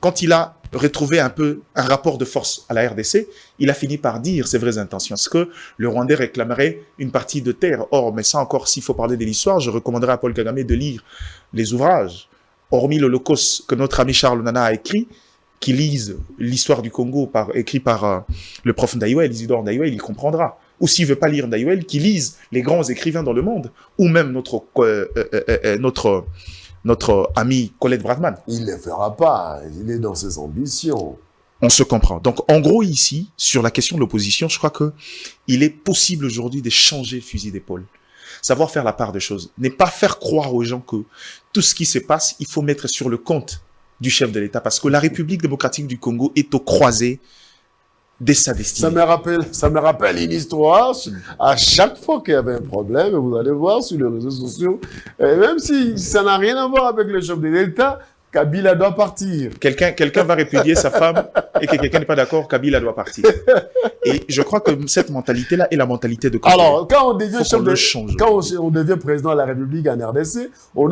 quand il a retrouvé un peu un rapport de force à la RDC, il a fini par dire ses vraies intentions. Est-ce que le Rwandais réclamerait une partie de terre? Or, mais ça encore, s'il faut parler de l'histoire, je recommanderais à Paul Kagame de lire les ouvrages, hormis l'Holocauste que notre ami Charles Nana a écrit, qui lise l'histoire du Congo écrit par le prof Ndaïwel, Isidore Ndaïwel, il comprendra. Ou s'il ne veut pas lire Ndaïwel, qui lise les grands écrivains dans le monde, ou même notre notre ami Colette Brathman. Il ne le fera pas. Il est dans ses ambitions. On se comprend. Donc, en gros, ici, sur la question de l'opposition, je crois que il est possible aujourd'hui de changer le fusil d'épaule. Savoir faire la part des choses. Ne pas faire croire aux gens que tout ce qui se passe, il faut mettre sur le compte du chef de l'État. Parce que la République démocratique du Congo est au croisé de sa destinée. Ça me rappelle une histoire. À chaque fois qu'il y avait un problème, vous allez voir sur les réseaux sociaux, même si ça n'a rien à voir avec le chef de l'État, Kabila doit partir. Quelqu'un va répudier sa femme et que quelqu'un n'est pas d'accord, Kabila doit partir. Et je crois que cette mentalité-là est la mentalité de Kabila. Alors, quand on devient quand on devient président de la République en RDC, on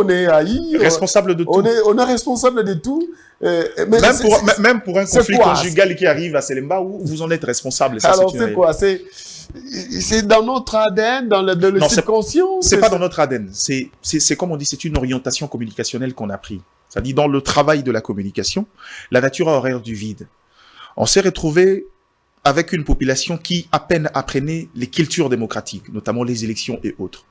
est haï. Responsable de tout. On est responsable de tout. Même pour un conflit conjugal qui arrive à Selemba, où vous en êtes responsable. Ça, alors, c'est quoi? C'est dans notre ADN, dans le subconscient? C'est pas dans notre ADN. C'est comme on dit, c'est une orientation communicationnelle qu'on a pris. C'est-à-dire, dans le travail de la communication, la nature a horreur du vide. On s'est retrouvé avec une population qui à peine apprenait les cultures démocratiques, notamment les élections et autres.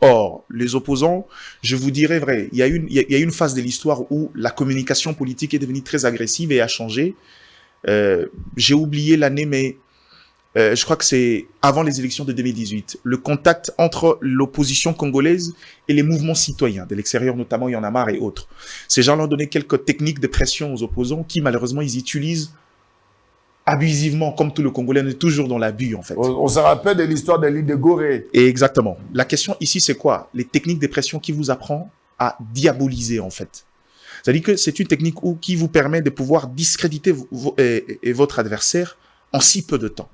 Or, les opposants, je vous dirais vrai, il y a une phase de l'histoire où la communication politique est devenue très agressive et a changé. J'ai oublié l'année, mais je crois que c'est avant les élections de 2018. Le contact entre l'opposition congolaise et les mouvements citoyens de l'extérieur, notamment Y en a marre et autres. Ces gens leur ont donné quelques techniques de pression aux opposants qui, malheureusement, ils utilisent abusivement, comme tout le Congolais, on est toujours dans l'abus, en fait. On se rappelle de l'histoire de l'île de Gorée. Et exactement. La question ici, c'est quoi? Les techniques de pression qui vous apprend à diaboliser, en fait. C'est-à-dire que c'est une technique qui vous permet de pouvoir discréditer votre adversaire en si peu de temps.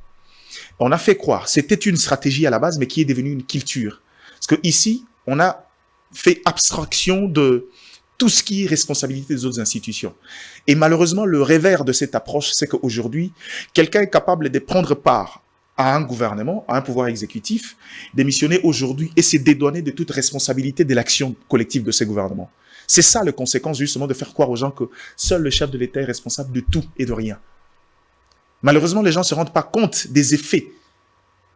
On a fait croire, c'était une stratégie à la base, mais qui est devenue une culture. Parce que ici, on a fait abstraction de tout ce qui est responsabilité des autres institutions. Et malheureusement, le revers de cette approche, c'est qu'aujourd'hui, quelqu'un est capable de prendre part à un gouvernement, à un pouvoir exécutif, démissionner aujourd'hui et se dédouaner de toute responsabilité de l'action collective de ces gouvernements. C'est ça la conséquence justement de faire croire aux gens que seul le chef de l'État est responsable de tout et de rien. Malheureusement, les gens ne se rendent pas compte des effets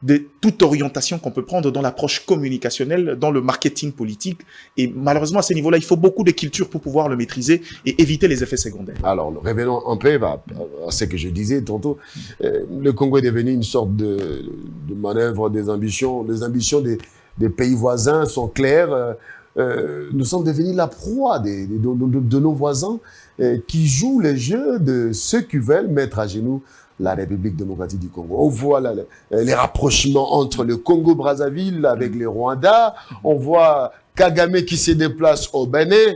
de toute orientation qu'on peut prendre dans l'approche communicationnelle, dans le marketing politique. Et malheureusement, à ce niveau-là, il faut beaucoup de culture pour pouvoir le maîtriser et éviter les effets secondaires. Alors, revenons un peu à ce que je disais tantôt. Le Congo est devenu une sorte de manœuvre des ambitions. Les ambitions des pays voisins sont claires. Nous sommes devenus la proie de nos voisins qui jouent les jeux de ceux qui veulent mettre à genoux la République démocratique du Congo. On voit les rapprochements entre le Congo-Brazzaville avec le Rwanda. On voit Kagame qui se déplace au Bénin,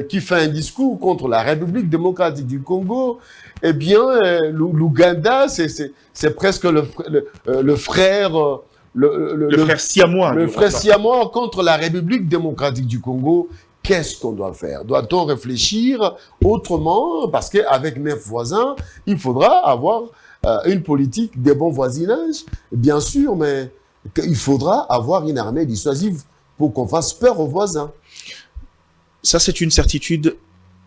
qui fait un discours contre la République démocratique du Congo. Eh bien, l'Ouganda, c'est presque le frère... Le frère siamois. Le frère siamois contre la République démocratique du Congo. Qu'est-ce qu'on doit faire? Doit-on réfléchir autrement? Parce qu'avec 9 voisins, il faudra avoir une politique de bon voisinage, bien sûr, mais il faudra avoir une armée dissuasive pour qu'on fasse peur aux voisins. Ça, c'est une certitude.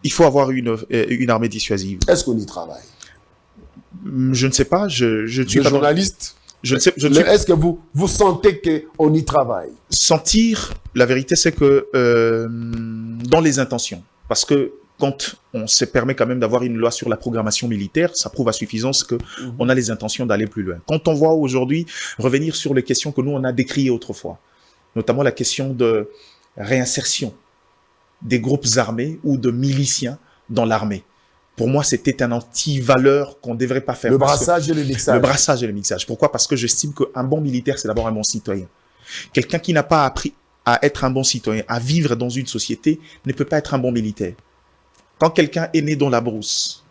Il faut avoir une armée dissuasive. Est-ce qu'on y travaille? Je ne sais pas. Je suis pas journaliste. Est-ce que vous sentez qu'on y travaille? Sentir, la vérité, c'est que dans les intentions, parce que quand on se permet quand même d'avoir une loi sur la programmation militaire, ça prouve à suffisance qu'on a les intentions d'aller plus loin. Quand on voit aujourd'hui revenir sur les questions que nous, on a décriées autrefois, notamment la question de réinsertion des groupes armés ou de miliciens dans l'armée. Pour moi, c'était un anti-valeur qu'on ne devrait pas faire. Le brassage et le mixage. Le brassage et le mixage. Pourquoi? Parce que j'estime qu'un bon militaire, c'est d'abord un bon citoyen. Quelqu'un qui n'a pas appris à être un bon citoyen, à vivre dans une société, ne peut pas être un bon militaire. Quand quelqu'un est né dans la brousse,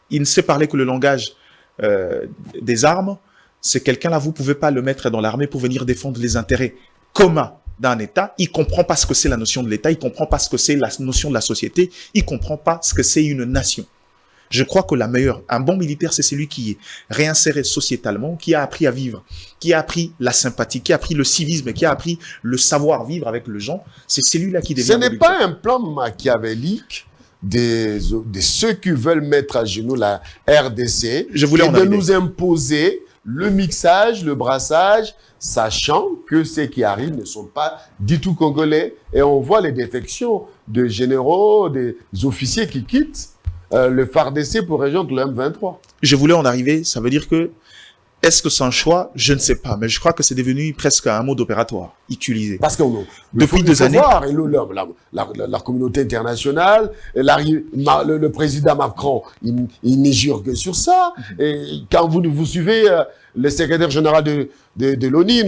il ne sait parler que le langage des armes, c'est quelqu'un-là, vous ne pouvez pas le mettre dans l'armée pour venir défendre les intérêts communs d'un État. Il ne comprend pas ce que c'est la notion de l'État, il ne comprend pas ce que c'est la notion de la société, il ne comprend pas ce que c'est une nation. Je crois que un bon militaire, c'est celui qui est réinséré sociétalement, qui a appris à vivre, qui a appris la sympathie, qui a appris le civisme, qui a appris le savoir-vivre avec le gens. C'est celui-là qui devient. Ce n'est pas un plan machiavélique de ceux qui veulent mettre à genoux la RDC et de nous imposer le mixage, le brassage, sachant que ceux qui arrivent ne sont pas du tout congolais. Et on voit les défections de généraux, des officiers qui quittent le FARDC pour rejoindre le M23. Je voulais en arriver, ça veut dire que, est-ce que c'est un choix? Je ne sais pas, mais je crois que c'est devenu presque un mode opératoire, utilisé. Parce que depuis 2 années, la communauté internationale, le président Macron, il n'y jure que sur ça. Et quand vous suivez le secrétaire général de l'ONU,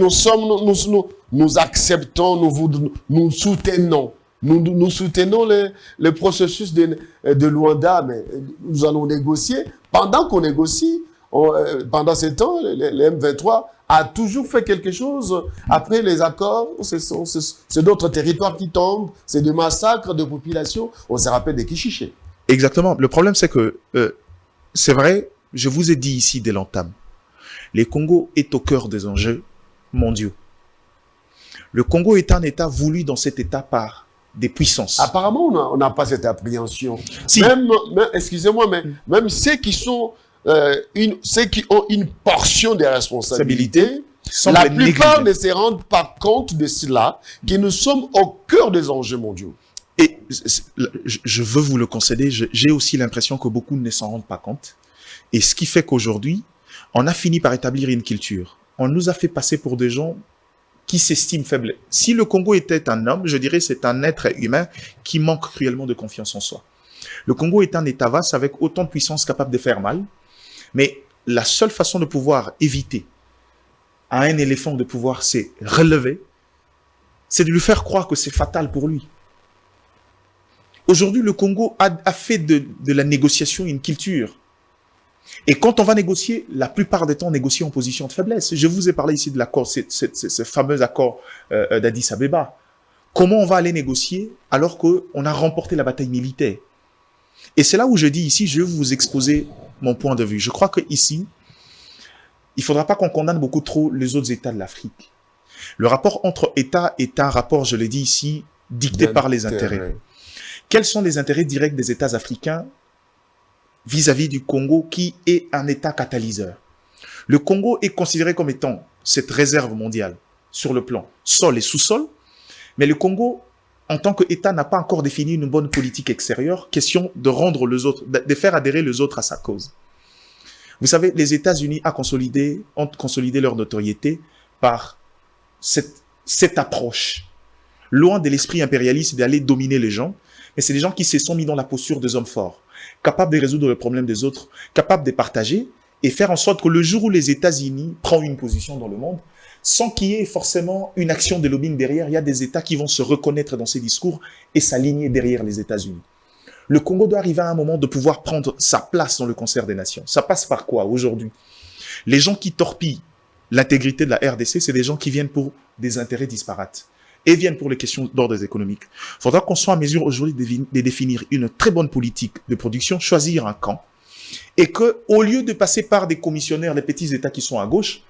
nous acceptons, nous soutenons. Nous soutenons le processus de Luanda, mais nous allons négocier. Pendant qu'on négocie, pendant ce temps, le M23 a toujours fait quelque chose. Après les accords, c'est d'autres territoires qui tombent, c'est des massacres de population. On se rappelle des Kichiché. Exactement. Le problème, c'est que, c'est vrai, je vous ai dit ici dès l'entame, le Congo est au cœur des enjeux mondiaux. Le Congo est un État voulu dans cet État par des puissances. Apparemment, on n'a pas cette appréhension. Si. Excusez-moi, mais même ceux qui sont ceux qui ont une portion des responsabilités, la plupart ne se rendent pas compte de cela, que nous sommes au cœur des enjeux mondiaux. Et je veux vous le concéder, j'ai aussi l'impression que beaucoup ne s'en rendent pas compte. Et ce qui fait qu'aujourd'hui, on a fini par établir une culture. On nous a fait passer pour des gens qui s'estiment faibles. Si le Congo était un homme, je dirais c'est un être humain qui manque cruellement de confiance en soi. Le Congo est un État vaste avec autant de puissance capable de faire mal. Mais la seule façon de pouvoir éviter à un éléphant de pouvoir se relever, c'est de lui faire croire que c'est fatal pour lui. Aujourd'hui, le Congo a fait de la négociation une culture. Et quand on va négocier, la plupart des temps, on négocie en position de faiblesse. Je vous ai parlé ici de l'accord, ce fameux accord d'Addis Abeba. Comment on va aller négocier alors qu'on a remporté la bataille militaire? Et c'est là où je dis ici, je vais vous exposer mon point de vue. Je crois qu'ici, il ne faudra pas qu'on condamne beaucoup trop les autres États de l'Afrique. Le rapport entre États est un rapport, je l'ai dit ici, dicté par les intérêts. Quels sont les intérêts directs des États africains vis-à-vis du Congo qui est un État catalyseur? Le Congo est considéré comme étant cette réserve mondiale sur le plan sol et sous-sol, mais le Congo, en tant qu'État, n'a pas encore défini une bonne politique extérieure, question de rendre les autres, de faire adhérer les autres à sa cause. Vous savez, les États-Unis ont consolidé leur notoriété par cette approche. Loin de l'esprit impérialiste d'aller dominer les gens, mais c'est des gens qui se sont mis dans la posture des hommes forts, capables de résoudre les problèmes des autres, capables de partager et faire en sorte que le jour où les États-Unis prennent une position dans le monde, sans qu'il y ait forcément une action de lobbying derrière, il y a des États qui vont se reconnaître dans ces discours et s'aligner derrière les États-Unis. Le Congo doit arriver à un moment de pouvoir prendre sa place dans le concert des nations. Ça passe par quoi aujourd'hui? Les gens qui torpillent l'intégrité de la RDC, c'est des gens qui viennent pour des intérêts disparates et viennent pour les questions d'ordre économique. Il faudra qu'on soit en mesure aujourd'hui de définir une très bonne politique de production, choisir un camp, et que, au lieu de passer par des commissionnaires, les petits États qui sont à gauche,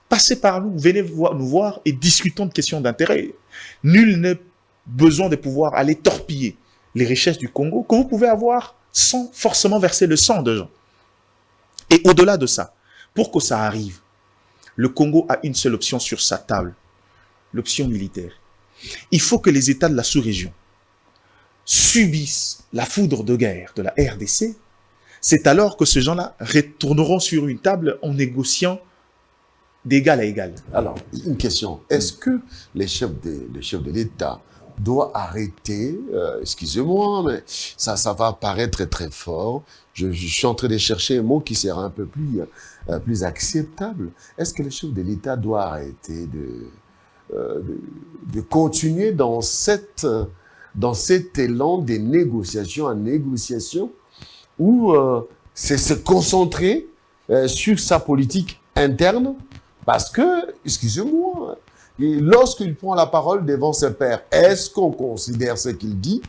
passez par nous, venez nous voir et discutons de questions d'intérêt. Nul n'a besoin de pouvoir aller torpiller les richesses du Congo que vous pouvez avoir sans forcément verser le sang de gens. Et au-delà de ça, pour que ça arrive, le Congo a une seule option sur sa table, l'option militaire. Il faut que les États de la sous-région subissent la foudre de guerre de la RDC. C'est alors que ces gens-là retourneront sur une table en négociant d'égal à égal. Alors, une question. Est-ce que les chefs de l'État doivent arrêter, excusez-moi, mais ça va paraître très fort. Je suis en train de chercher un mot qui sera un peu plus acceptable. Est-ce que les chefs de l'État doivent arrêter de continuer dans cet élan des négociations en négociation ou c'est se concentrer sur sa politique interne? Parce que, excusez-moi, lorsqu'il prend la parole devant ses pairs, est-ce qu'on considère ce qu'il dit?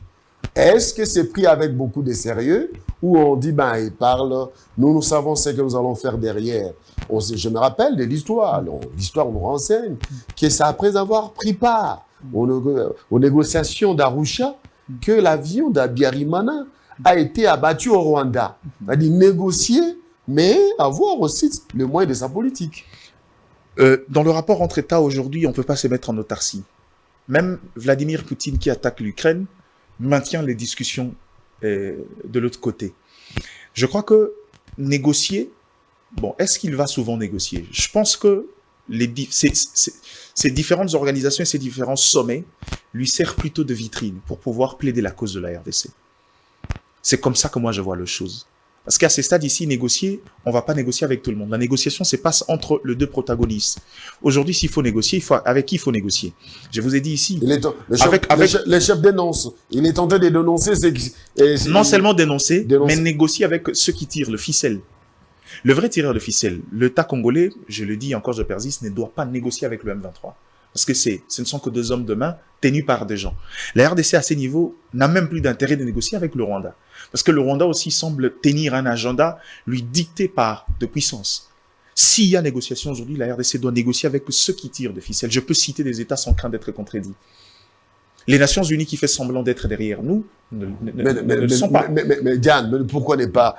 Est-ce que c'est pris avec beaucoup de sérieux? Ou on dit, ben, il parle, nous savons ce que nous allons faire derrière. Je me rappelle de l'histoire. L'histoire nous renseigne que c'est après avoir pris part aux négociations d'Arusha que l'avion d'Abiyarimana a été abattu au Rwanda. C'est-à-dire négocier mais avoir aussi le moyen de sa politique. Dans le rapport entre États aujourd'hui, on ne peut pas se mettre en autarcie. Même Vladimir Poutine qui attaque l'Ukraine maintient les discussions de l'autre côté. Je crois que négocier, bon, est-ce qu'il va souvent négocier? Je pense que ces différentes organisations et ces différents sommets lui servent plutôt de vitrine pour pouvoir plaider la cause de la RDC. C'est comme ça que moi je vois les choses. Parce qu'à ce stade ici, négocier, on ne va pas négocier avec tout le monde. La négociation se passe entre les deux protagonistes. Aujourd'hui, s'il faut négocier, avec qui il faut négocier? Je vous ai dit ici. Le chef dénonce. Il est tenté de dénoncer. Non seulement dénoncer, mais négocier avec ceux qui tirent le ficelle. Le vrai tireur de ficelle, l'État congolais, je le dis encore, je persiste, ne doit pas négocier avec le M23. Parce que ce ne sont que deux hommes de main tenus par des gens. La RDC, à ces niveaux, n'a même plus d'intérêt de négocier avec le Rwanda. Parce que le Rwanda aussi semble tenir un agenda lui dicté par de puissance. S'il y a négociation aujourd'hui, la RDC doit négocier avec ceux qui tirent de ficelle. Je peux citer des États sans crainte d'être contredits. Les Nations Unies qui fait semblant d'être derrière nous ne le sont pas. Mais Diane, pourquoi ne pas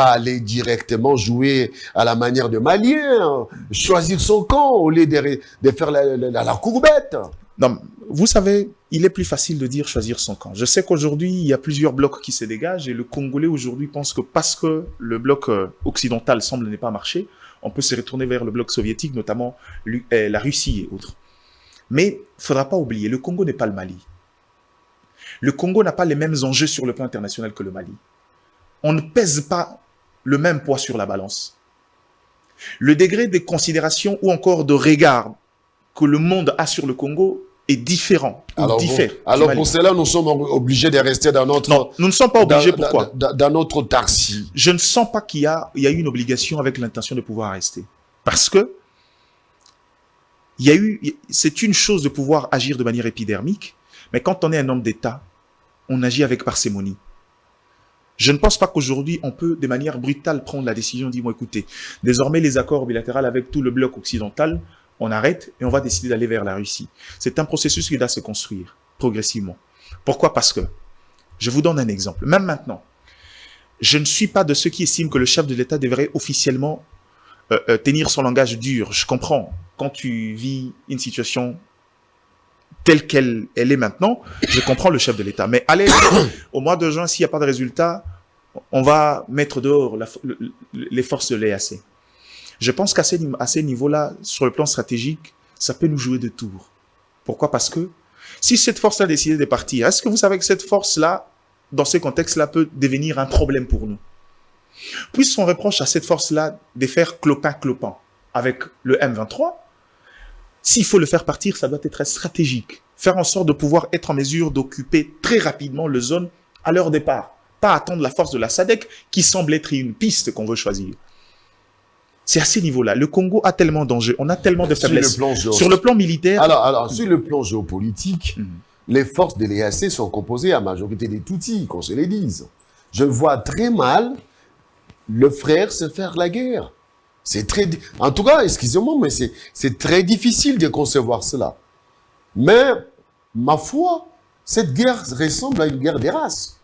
aller directement jouer à la manière de Malien, choisir son camp au lieu de faire la courbette? Non, vous savez, il est plus facile de dire choisir son camp. Je sais qu'aujourd'hui, il y a plusieurs blocs qui se dégagent et le Congolais aujourd'hui pense que parce que le bloc occidental semble ne pas marcher, on peut se retourner vers le bloc soviétique, notamment la Russie et autres. Mais il ne faudra pas oublier, le Congo n'est pas le Mali. Le Congo n'a pas les mêmes enjeux sur le plan international que le Mali. On ne pèse pas le même poids sur la balance. Le degré de considération ou encore de regard que le monde a sur le Congo est différent. Alors pour cela, nous sommes obligés de rester dans notre... Non, nous ne sommes pas obligés. Pourquoi? Dans notre autarcie. Je ne sens pas qu'il y a eu une obligation avec l'intention de pouvoir rester. Parce que c'est une chose de pouvoir agir de manière épidermique, mais quand on est un homme d'État, on agit avec parcimonie. Je ne pense pas qu'aujourd'hui, on peut de manière brutale prendre la décision de dire, écoutez, désormais les accords bilatéraux avec tout le bloc occidental, on arrête et on va décider d'aller vers la Russie. C'est un processus qui doit se construire progressivement. Pourquoi? Parce que, je vous donne un exemple, même maintenant, je ne suis pas de ceux qui estiment que le chef de l'État devrait officiellement tenir son langage dur. Je comprends, quand tu vis une situation telle qu'elle est maintenant, je comprends le chef de l'État. Mais allez, au mois de juin, s'il n'y a pas de résultat, on va mettre dehors les forces de l'EAC. Je pense qu'à ces niveaux-là, sur le plan stratégique, ça peut nous jouer de tours. Pourquoi? Parce que si cette force-là a décidé de partir, est-ce que vous savez que cette force-là, dans ce contexte-là, peut devenir un problème pour nous? Puisqu'on reproche à cette force-là de faire clopin-clopin avec le M23, s'il faut le faire partir, ça doit être stratégique. Faire en sorte de pouvoir être en mesure d'occuper très rapidement les zones à leur départ. Pas attendre la force de la SADC qui semble être une piste qu'on veut choisir. C'est à ces niveaux-là. Le Congo a tellement d'enjeux, on a tellement de faiblesses. Sur le plan militaire... Alors, sur le plan géopolitique, les forces de l'EAC sont composées à majorité des Tutsis, qu'on se les dise. Je vois très mal le frère se faire la guerre. C'est très... En tout cas, excusez-moi, mais c'est très difficile de concevoir cela. Mais, ma foi, cette guerre ressemble à une guerre des races.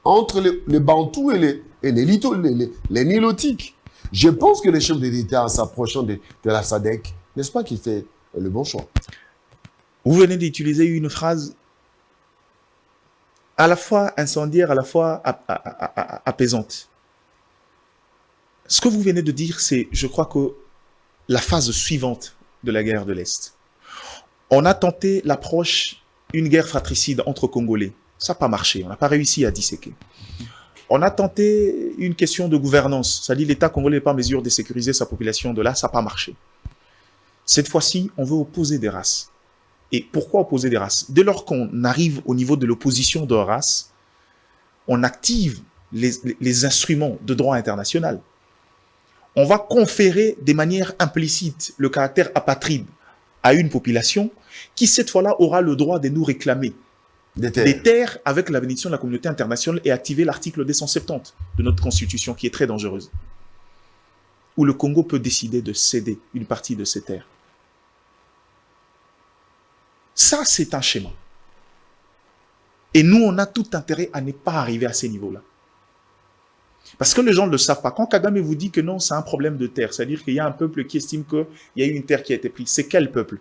Entre les Bantous et les Nilotiques. Je pense que le chef de l'État, en s'approchant de la SADC, n'est-ce pas qu'il fait le bon choix? Vous venez d'utiliser une phrase à la fois incendiaire, à la fois apaisante. Ce que vous venez de dire, c'est, je crois que la phase suivante de la guerre de l'Est. On a tenté l'approche, une guerre fratricide entre Congolais. Ça n'a pas marché, on n'a pas réussi à disséquer. On a tenté une question de gouvernance, c'est-à-dire l'État congolais n'est pas en mesure de sécuriser sa population de là, ça n'a pas marché. Cette fois-ci, on veut opposer des races. Et pourquoi opposer des races? Dès lors qu'on arrive au niveau de l'opposition de races, on active les instruments de droit international. On va conférer de manière implicite le caractère apatride à une population qui, cette fois-là, aura le droit de nous réclamer des terres avec la bénédiction de la communauté internationale et activer l'article 270 de notre constitution qui est très dangereuse, où le Congo peut décider de céder une partie de ses terres. Ça, c'est un schéma. Et nous, on a tout intérêt à ne pas arriver à ces niveaux-là. Parce que les gens ne le savent pas. Quand Kagame vous dit que non, c'est un problème de terre, c'est-à-dire qu'il y a un peuple qui estime qu'il y a eu une terre qui a été prise, c'est quel peuple?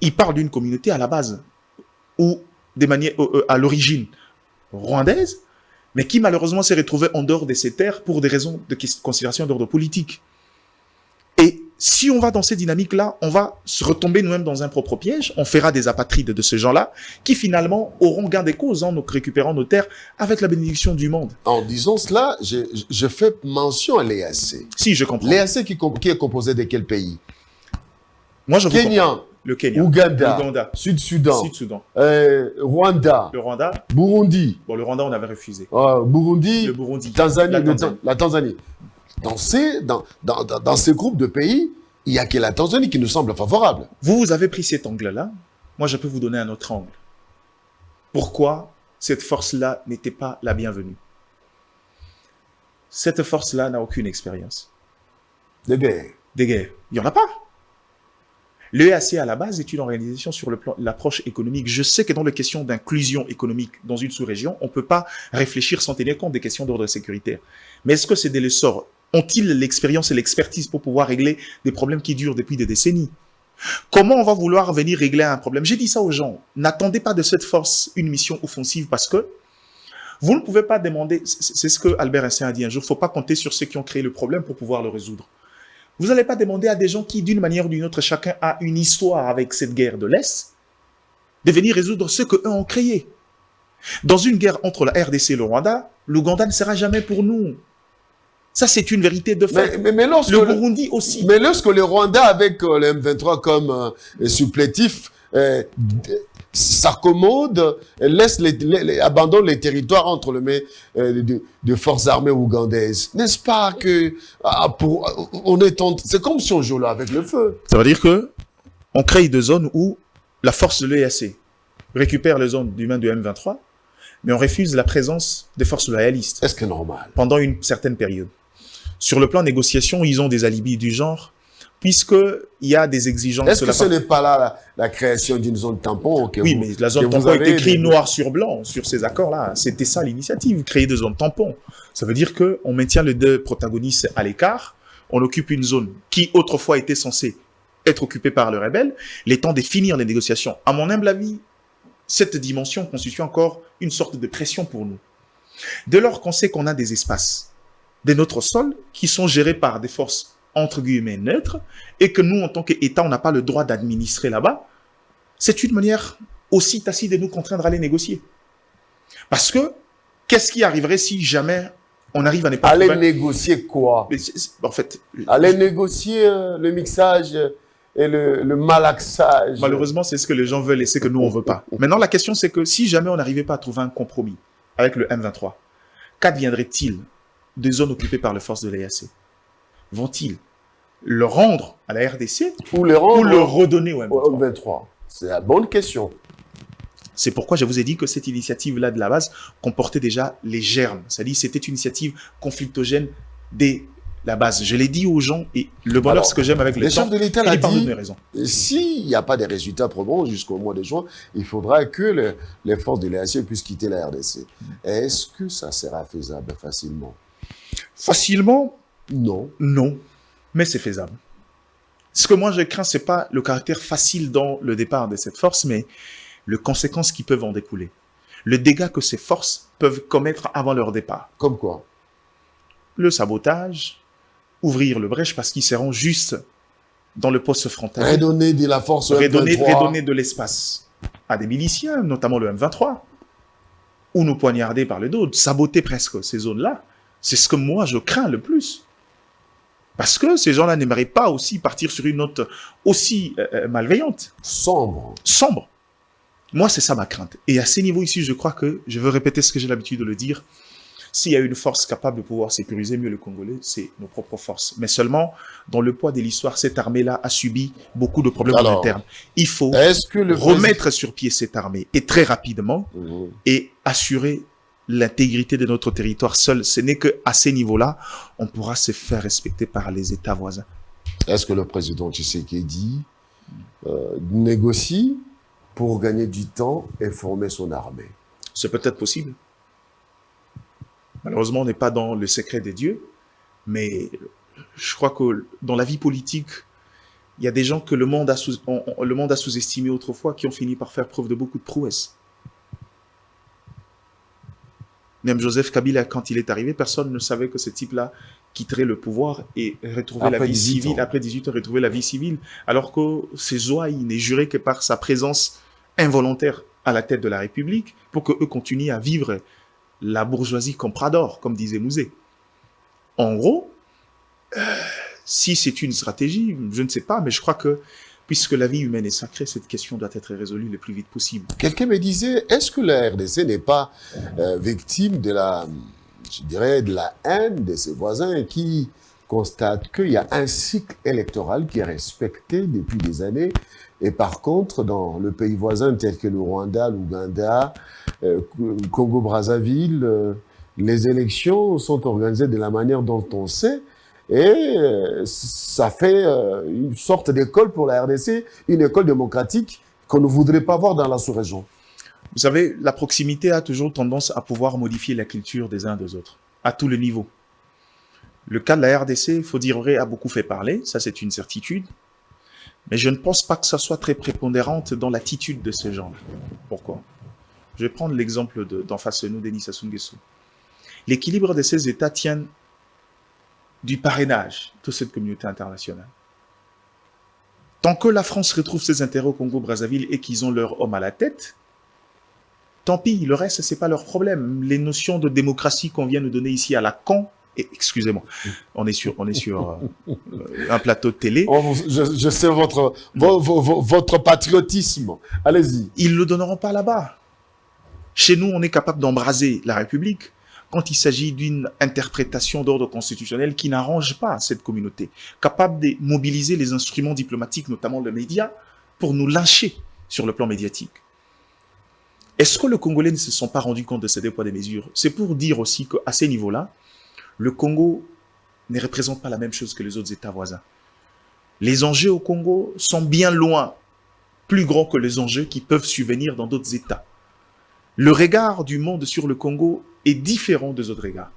Il parle d'une communauté à la base, ou des manières, à l'origine rwandaise, mais qui malheureusement s'est retrouvée en dehors de ces terres pour des raisons de considération d'ordre politique. Et si on va dans ces dynamiques-là, on va se retomber nous-mêmes dans un propre piège, on fera des apatrides de ces gens-là, qui finalement auront gain des causes en récupérant nos terres avec la bénédiction du monde. En disant cela, je fais mention à l'EAC. Si, je comprends. L'EAC qui est composé de quel pays? Moi, je vous Kenya, comprends. Le Kenya, Ouganda, Sud-Soudan, Sud-Soudan, Rwanda, le Rwanda. Burundi, Bon, le Rwanda, on avait refusé. Burundi, Le Burundi, Tanzanie, la Tanzanie. la Tanzanie. Dans ces groupes de pays, il n'y a que la Tanzanie qui nous semble favorable. Vous avez pris cet angle-là. Moi, je peux vous donner un autre angle. Pourquoi cette force-là n'était pas la bienvenue? Cette force-là n'a aucune expérience. De guerre. Des guerres. Il n'y en a pas. L'EAC, à la base, est une organisation sur le plan l'approche économique. Je sais que dans les questions d'inclusion économique dans une sous-région, on ne peut pas réfléchir sans tenir compte des questions d'ordre sécuritaire. Mais est-ce que c'est des sorts? Ont-ils l'expérience et l'expertise pour pouvoir régler des problèmes qui durent depuis des décennies? Comment on va vouloir venir régler un problème? J'ai dit ça aux gens. N'attendez pas de cette force une mission offensive parce que vous ne pouvez pas demander, c'est ce que Albert Einstein a dit un jour, il ne faut pas compter sur ceux qui ont créé le problème pour pouvoir le résoudre. Vous n'allez pas demander à des gens qui, d'une manière ou d'une autre, chacun a une histoire avec cette guerre de l'Est, de venir résoudre ce qu'eux ont créé. Dans une guerre entre la RDC et le Rwanda, l'Ouganda ne sera jamais pour nous. Ça, c'est une vérité de fait. Mais lorsque le Burundi aussi. Mais lorsque le Rwanda, avec le M23 comme supplétif, s'accommode, abandonne les territoires entre les mains de forces armées ougandaises. N'est-ce pas que c'est comme si on jouait là avec le feu. Ça veut dire que on crée des zones où la force de l'EAC récupère les zones du main du M23, mais on refuse la présence des forces loyalistes. Est-ce que c'est normal? Pendant une certaine période. Sur le plan négociation, ils ont des alibis du genre, puisqu'il y a des exigences. Est-ce que ce n'est pas là la création d'une zone tampon? Oui, mais la zone tampon est écrite noir sur blanc sur ces accords-là. C'était ça l'initiative, créer des zones tampons. Ça veut dire qu'on maintient les deux protagonistes à l'écart, on occupe une zone qui autrefois était censée être occupée par le rebelle, les temps de finir les négociations. À mon humble avis, cette dimension constitue encore une sorte de pression pour nous. Dès lors qu'on sait qu'on a des espaces de notre sol qui sont gérés par des forces entre guillemets neutres et que nous, en tant qu'État, on n'a pas le droit d'administrer là-bas, c'est une manière aussi tacite de nous contraindre à aller négocier. Parce que, qu'est-ce qui arriverait si jamais on arrive à ne pas... Aller négocier quoi? En fait... Aller négocier le mixage et le malaxage. Malheureusement, c'est ce que les gens veulent et c'est que nous, on ne veut pas. Maintenant, la question, c'est que si jamais on n'arrivait pas à trouver un compromis avec le M23, qu'adviendrait-il des zones occupées par les forces de l'EAC? Vont-ils le rendre à la RDC ou le redonner au M23? C'est la bonne question. C'est pourquoi je vous ai dit que cette initiative-là de la base comportait déjà les germes. C'est-à-dire que c'était une initiative conflictogène dès la base. Je l'ai dit aux gens et le bonheur, ce que j'aime avec les chefs de l'État l'a dit, raison. S'il n'y a pas de résultats probants jusqu'au mois de juin, il faudra que les forces de l'EAC puissent quitter la RDC. Est-ce que ça sera faisable facilement? Facilement? Non. Non, mais c'est faisable. Ce que moi je crains, c'est pas le caractère facile dans le départ de cette force, mais les conséquences qui peuvent en découler. Le dégât que ces forces peuvent commettre avant leur départ. Comme quoi? Le sabotage, ouvrir le brèche parce qu'ils seront juste dans le poste frontalier. Redonner de la force au M23. Redonner de l'espace à des miliciens, notamment le M23, ou nous poignarder par le dos, saboter presque ces zones-là. C'est ce que moi je crains le plus. Parce que ces gens-là n'aimeraient pas aussi partir sur une note aussi malveillante. Sombre. Sombre. Moi, c'est ça ma crainte. Et à ces niveaux ici, je crois que, je veux répéter ce que j'ai l'habitude de le dire, s'il y a une force capable de pouvoir sécuriser mieux le Congolais, c'est nos propres forces. Mais seulement, dans le poids de l'histoire, cette armée-là a subi beaucoup de problèmes internes. Il faut remettre sur pied cette armée, et très rapidement, et assurer l'intégrité de notre territoire seul. Ce n'est qu'à ces niveaux-là, on pourra se faire respecter par les États voisins. Est-ce que le président Tshisekedi négocie pour gagner du temps et former son armée? C'est peut-être possible. Malheureusement, on n'est pas dans le secret des dieux, mais je crois que dans la vie politique, il y a des gens que le monde a sous-estimés autrefois qui ont fini par faire preuve de beaucoup de prouesses. Même Joseph Kabila, quand il est arrivé, personne ne savait que ce type-là quitterait le pouvoir et retrouver la vie civile. Après 18 ans, retrouver la vie civile, alors que ses ouailles n'est juré que par sa présence involontaire à la tête de la République pour qu'eux continuent à vivre la bourgeoisie comme Prador, comme disait Mouzet. En gros, si c'est une stratégie, je ne sais pas, mais je crois que puisque la vie humaine est sacrée, cette question doit être résolue le plus vite possible. Quelqu'un me disait, est-ce que la RDC n'est pas victime de la haine de ses voisins qui constatent qu'il y a un cycle électoral qui est respecté depuis des années, et par contre, dans le pays voisin tel que le Rwanda, l'Ouganda, Congo-Brazzaville, les élections sont organisées de la manière dont on sait, et ça fait une sorte d'école pour la RDC, une école démocratique qu'on ne voudrait pas voir dans la sous-région. Vous savez, la proximité a toujours tendance à pouvoir modifier la culture des uns des autres, à tous les niveaux. Le cas de la RDC, il faut dire vrai, a beaucoup fait parler, ça c'est une certitude, mais je ne pense pas que ça soit très prépondérante dans l'attitude de ces gens. Pourquoi? Je vais prendre l'exemple d'en face de nous, Denis Sassou Nguesso. L'équilibre de ces États tient du parrainage de cette communauté internationale. Tant que la France retrouve ses intérêts au Congo-Brazzaville et qu'ils ont leur homme à la tête, tant pis, le reste, c'est pas leur problème. Les notions de démocratie qu'on vient nous donner ici à la con, excusez-moi, on est sur un plateau de télé. Oh, je sais votre patriotisme. Allez-y. Ils ne le donneront pas là-bas. Chez nous, on est capable d'embraser la République quand il s'agit d'une interprétation d'ordre constitutionnel qui n'arrange pas cette communauté, capable de mobiliser les instruments diplomatiques, notamment le média, pour nous lyncher sur le plan médiatique. Est-ce que les Congolais ne se sont pas rendus compte de ces deux poids des mesures? C'est pour dire aussi qu'à ces niveaux-là, le Congo ne représente pas la même chose que les autres États voisins. Les enjeux au Congo sont bien loin plus grands que les enjeux qui peuvent survenir dans d'autres États. Le regard du monde sur le Congo est différent des autres regards.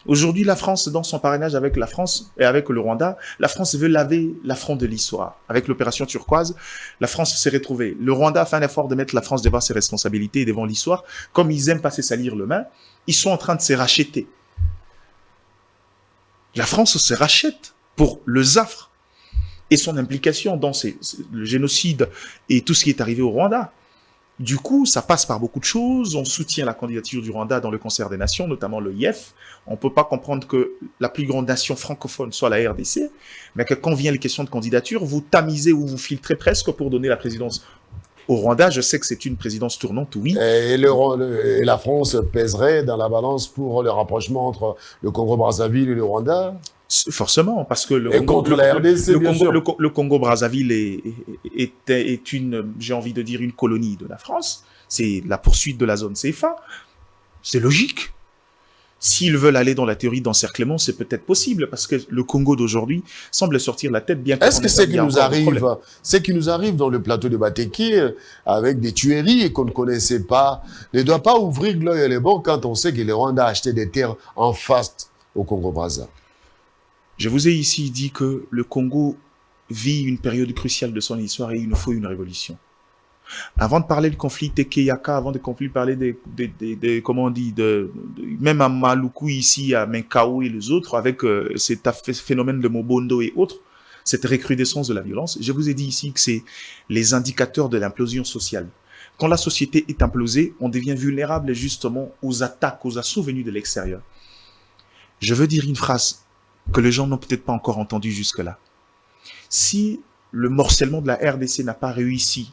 Aujourd'hui, la France, dans son parrainage avec la France et avec le Rwanda, la France veut laver l'affront de l'histoire. Avec l'opération turquoise, la France s'est retrouvée. Le Rwanda a fait un effort de mettre la France devant ses responsabilités et devant l'histoire. Comme ils aiment pas se salir le main, ils sont en train de se racheter. La France se rachète pour le ZAFRE et son implication dans le génocide et tout ce qui est arrivé au Rwanda. Du coup, ça passe par beaucoup de choses. On soutient la candidature du Rwanda dans le concert des nations, notamment le IEF. On ne peut pas comprendre que la plus grande nation francophone soit la RDC, mais que quand vient les questions de candidature, vous tamisez ou vous filtrez presque pour donner la présidence au Rwanda. Je sais que c'est une présidence tournante, oui. Et la France pèserait dans la balance pour le rapprochement entre le Congo-Brazzaville et le Rwanda? Forcément, parce que le Congo-Brazzaville est une, j'ai envie de dire, une colonie de la France. C'est la poursuite de la zone CFA. C'est logique. S'ils veulent aller dans la théorie d'encerclement, c'est peut-être possible, parce que le Congo d'aujourd'hui semble sortir la tête bien. Est-ce que c'est qui nous arrive dans le plateau de Batéké avec des tueries et qu'on ne connaissait pas, ne doit pas ouvrir l'œil et les bords quand on sait que le Rwanda a acheté des terres en face au Congo-Brazza? Je vous ai ici dit que le Congo vit une période cruciale de son histoire et il nous faut une révolution. Avant de parler du conflit Teke-Yaka, avant de parler comment on dit, même à Maluku ici, à Menkao et les autres, avec cet phénomène de Mobondo et autres, cette recrudescence de la violence, je vous ai dit ici que c'est les indicateurs de l'implosion sociale. Quand la société est implosée, on devient vulnérable justement aux attaques, aux assauts venus de l'extérieur. Je veux dire une phrase que les gens n'ont peut-être pas encore entendue jusque-là. Si le morcellement de la RDC n'a pas réussi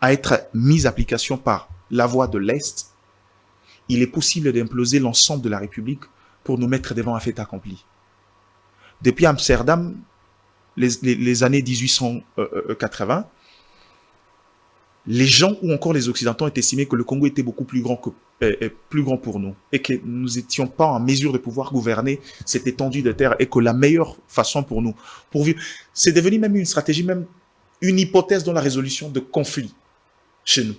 à être mis en application par la voie de l'Est, il est possible d'imploser l'ensemble de la République pour nous mettre devant un fait accompli. Depuis Amsterdam, les années 1880, les gens ou encore les Occidentaux ont estimé que le Congo était beaucoup plus grand pour nous et que nous n'étions pas en mesure de pouvoir gouverner cette étendue de terre et que la meilleure façon pour nous, pour vivre, c'est devenu même une stratégie, même une hypothèse dans la résolution de conflits chez nous.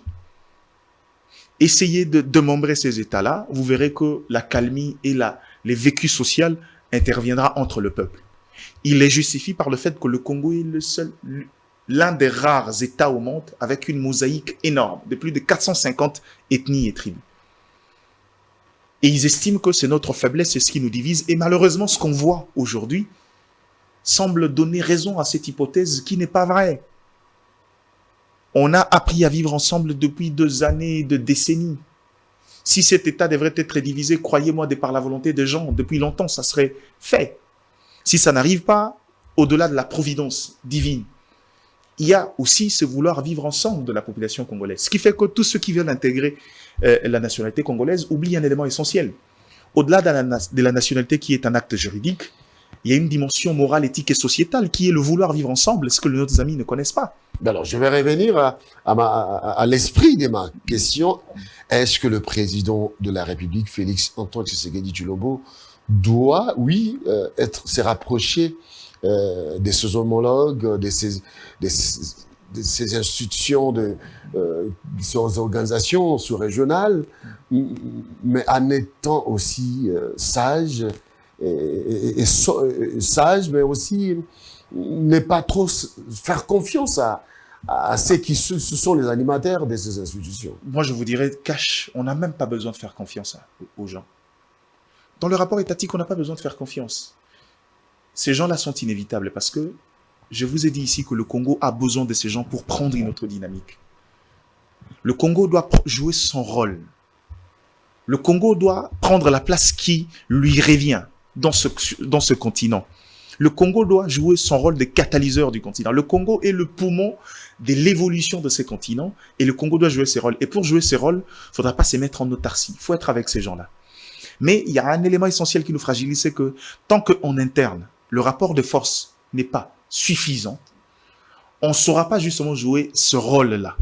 essayez de démembrer ces États-là, vous verrez que la calmie et les vécus sociaux interviendra entre le peuple. Il les justifie par le fait que le Congo est l'un des rares États au monde avec une mosaïque énorme de plus de 450 ethnies et tribus. Et ils estiment que c'est notre faiblesse, c'est ce qui nous divise. Et malheureusement, ce qu'on voit aujourd'hui semble donner raison à cette hypothèse qui n'est pas vraie. On a appris à vivre ensemble depuis 2 années, 2 décennies. Si cet État devrait être divisé, croyez-moi, de par la volonté des gens, depuis longtemps, ça serait fait. Si ça n'arrive pas, au-delà de la providence divine, il y a aussi ce vouloir vivre ensemble de la population congolaise. Ce qui fait que tous ceux qui veulent intégrer la nationalité congolaise oublient un élément essentiel. Au-delà de la nationalité qui est un acte juridique, il y a une dimension morale, éthique et sociétale qui est le vouloir vivre ensemble, ce que nos amis ne connaissent pas. Alors, je vais revenir à l'esprit de ma question. Est-ce que le président de la République, Félix Antoine Tshisekedi Tshilombo, doit, oui, se rapprocher de ses homologues, de ces institutions, de ces organisations sous-régionales, mais en étant aussi sage, sage, mais aussi ne pas trop faire confiance à ceux qui ce sont les animateurs de ces institutions. Moi, je vous dirais, on n'a même pas besoin de faire confiance aux gens. Dans le rapport étatique, on n'a pas besoin de faire confiance. Ces gens-là sont inévitables parce que je vous ai dit ici que le Congo a besoin de ces gens pour prendre une autre dynamique. Le Congo doit jouer son rôle. Le Congo doit prendre la place qui lui revient dans ce continent. Le Congo doit jouer son rôle de catalyseur du continent. Le Congo est le poumon de l'évolution de ces continents et le Congo doit jouer ses rôles. Et pour jouer ses rôles, il ne faudra pas se mettre en autarcie. Il faut être avec ces gens-là. Mais il y a un élément essentiel qui nous fragilise, c'est que tant qu'en interne, le rapport de force n'est pas suffisant, on ne saura pas justement jouer ce rôle-là.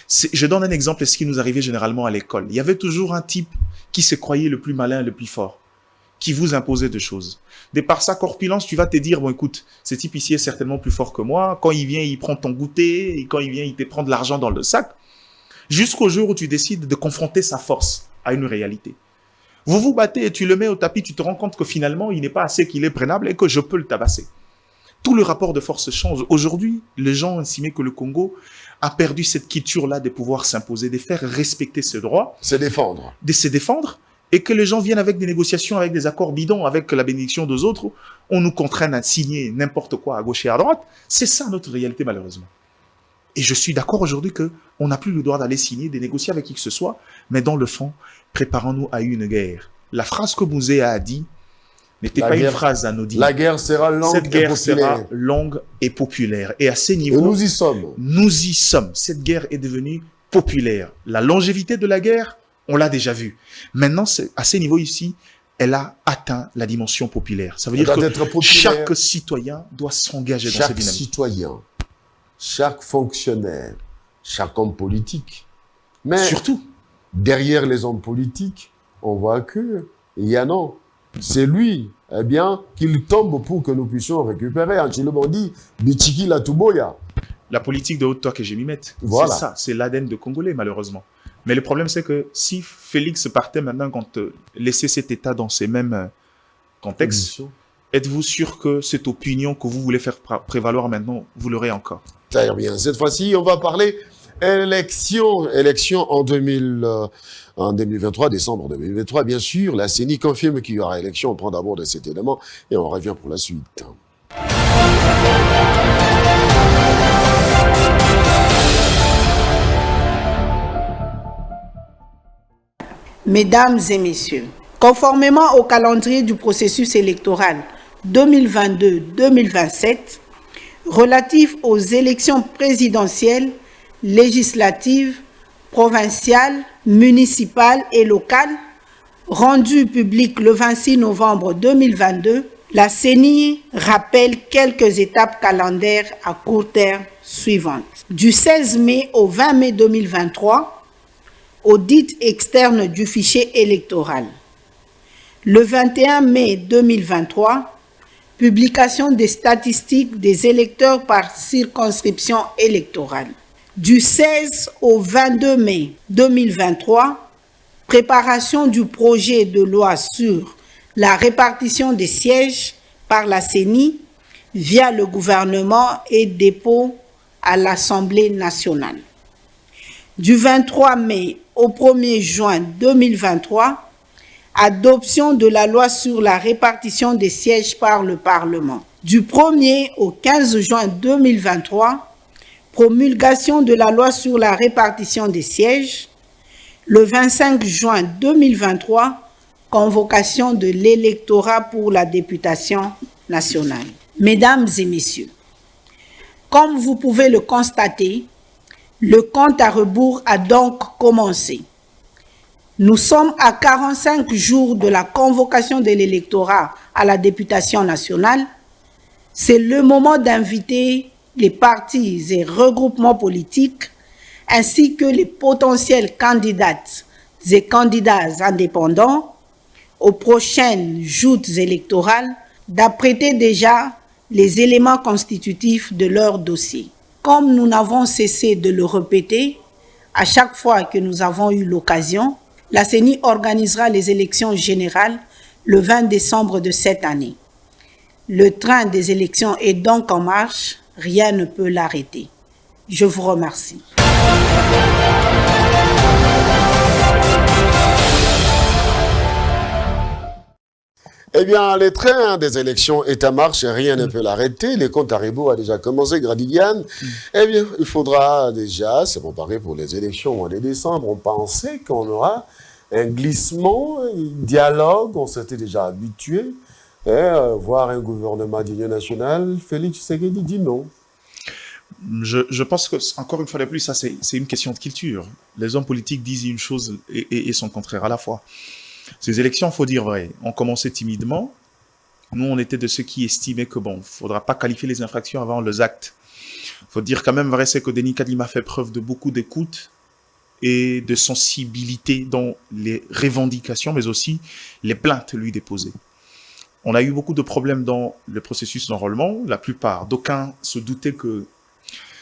Je donne un exemple de ce qui nous arrivait généralement à l'école. Il y avait toujours un type qui se croyait le plus malin, le plus fort, qui vous imposait des choses. De par sa corpulence, tu vas te dire, bon écoute, ce type ici est certainement plus fort que moi. Quand il vient, il prend ton goûter, et quand il vient, il te prend de l'argent dans le sac. Jusqu'au jour où tu décides de confronter sa force à une réalité. Vous vous battez et tu le mets au tapis, tu te rends compte que finalement, il n'est pas assez qu'il est prenable et que je peux le tabasser. Tout le rapport de force change. Aujourd'hui, les gens ont estimé que le Congo a perdu cette culture-là de pouvoir s'imposer, de faire respecter ses droits. Se défendre. De se défendre. Et que les gens viennent avec des négociations, avec des accords bidons, avec la bénédiction des autres. On nous contraint à signer n'importe quoi à gauche et à droite. C'est ça notre réalité, malheureusement. Et je suis d'accord aujourd'hui qu'on n'a plus le droit d'aller signer, de négocier avec qui que ce soit. Mais dans le fond, préparons-nous à une guerre. La phrase que Mouzé a dit n'était pas une phrase anodine. La guerre sera longue et populaire. Cette guerre sera longue et populaire. Et à ces niveaux, nous y sommes. Nous y sommes. Cette guerre est devenue populaire. La longévité de la guerre, on l'a déjà vu. Maintenant, à ces niveaux ici, elle a atteint la dimension populaire. Ça veut dire que chaque citoyen doit s'engager dans cette dynamique. Chaque citoyen, chaque fonctionnaire, chaque homme politique. Mais surtout, derrière les hommes politiques, on voit que il y a non. C'est lui, eh bien, qu'il tombe pour que nous puissions récupérer. Anchilebo dit, Bichiki la Tuboya. La politique de haute toi que j'ai m'y mette. Voilà. C'est ça, c'est l'ADN de Congolais, malheureusement. Mais le problème, c'est que si Félix partait maintenant quand laisser cet État dans ces mêmes contextes, êtes-vous sûr que cette opinion que vous voulez faire prévaloir maintenant, vous l'aurez encore? Très bien. Cette fois-ci, on va parler élection en 2023, décembre 2023, bien sûr. La CENI confirme qu'il y aura élection. On prend d'abord de cet élément et on revient pour la suite. Mesdames et messieurs, conformément au calendrier du processus électoral 2022-2027, relatif aux élections présidentielles, législatives, provinciales, municipales et locales, rendu public le 26 novembre 2022, la CENI rappelle quelques étapes calendaires à court terme suivantes. Du 16 mai au 20 mai 2023, audit externe du fichier électoral. Le 21 mai 2023, publication des statistiques des électeurs par circonscription électorale. Du 16 au 22 mai 2023, préparation du projet de loi sur la répartition des sièges par la CENI via le gouvernement et dépôt à l'Assemblée nationale. Du 23 mai au 1er juin 2023, adoption de la loi sur la répartition des sièges par le Parlement. Du 1er au 15 juin 2023, promulgation de la loi sur la répartition des sièges. Le 25 juin 2023, convocation de l'électorat pour la députation nationale. Mesdames et messieurs, comme vous pouvez le constater, le compte à rebours a donc commencé. Nous sommes à 45 jours de la convocation de l'électorat à la députation nationale. C'est le moment d'inviter les partis et regroupements politiques ainsi que les potentiels candidates et candidats indépendants aux prochaines joutes électorales d'apprêter déjà les éléments constitutifs de leur dossier. Comme nous n'avons cessé de le répéter, à chaque fois que nous avons eu l'occasion, la CENI organisera les élections générales le 20 décembre de cette année. Le train des élections est donc en marche, rien ne peut l'arrêter. Je vous remercie. Eh bien, le train des élections est en marche et rien ne peut l'arrêter. Le compte à rebours a déjà commencé, Gradidiane. Eh bien, il faudra déjà se préparer pour les élections au mois de décembre. On pensait qu'on aura un glissement, un dialogue, on s'était déjà habitué. Voir un gouvernement d'union nationale, Félix Tshisekedi dit non. Je pense que, encore une fois de plus, ça c'est une question de culture. Les hommes politiques disent une chose et son contraire à la fois. Ces élections, il faut dire vrai, ont commencé timidement. Nous, on était de ceux qui estimaient que bon, il ne faudra pas qualifier les infractions avant les actes. Il faut dire quand même vrai, c'est que Denis Kadima fait preuve de beaucoup d'écoute et de sensibilité dans les revendications, mais aussi les plaintes lui déposées. On a eu beaucoup de problèmes dans le processus d'enrôlement. La plupart, d'aucuns se doutaient que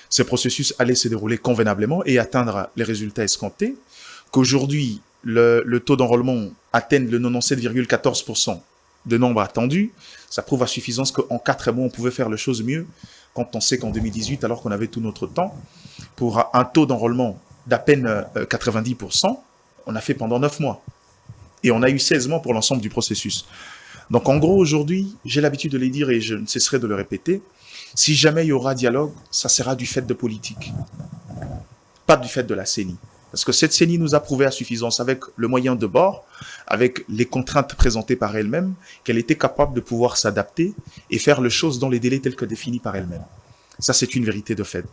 ce processus allait se dérouler convenablement et atteindre les résultats escomptés, qu'aujourd'hui, le taux d'enrôlement atteigne le 97,14% de nombre attendu. Ça prouve à suffisance qu'en 4 mois, on pouvait faire les choses mieux quand on sait qu'en 2018, alors qu'on avait tout notre temps, pour un taux d'enrôlement d'à peine 90%, on a fait pendant 9 mois. Et on a eu 16 mois pour l'ensemble du processus. Donc en gros, aujourd'hui, j'ai l'habitude de le dire et je ne cesserai de le répéter, si jamais il y aura dialogue, ça sera du fait de politique, pas du fait de la CENI. Parce que cette CENI nous a prouvé à suffisance, avec le moyen de bord, avec les contraintes présentées par elle-même, qu'elle était capable de pouvoir s'adapter et faire les choses dans les délais tels que définis par elle-même. Ça, c'est une vérité de fait.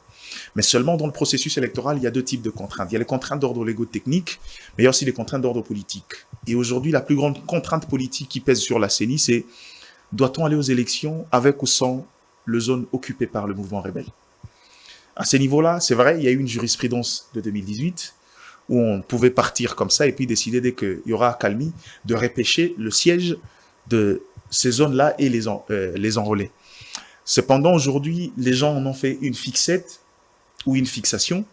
Mais seulement dans le processus électoral, il y a 2 types de contraintes. Il y a les contraintes d'ordre légo-technique, mais il y a aussi les contraintes d'ordre politique. Et aujourd'hui, la plus grande contrainte politique qui pèse sur la CENI, c'est doit-on aller aux élections avec ou sans les zones occupées par le mouvement rebelle? À ce niveau-là, c'est vrai, il y a eu une jurisprudence de 2018 où on pouvait partir comme ça et puis décider dès qu'il y aura accalmie de repêcher le siège de ces zones-là et les enrôler. Cependant, aujourd'hui, les gens en ont fait une fixette ou une fixation.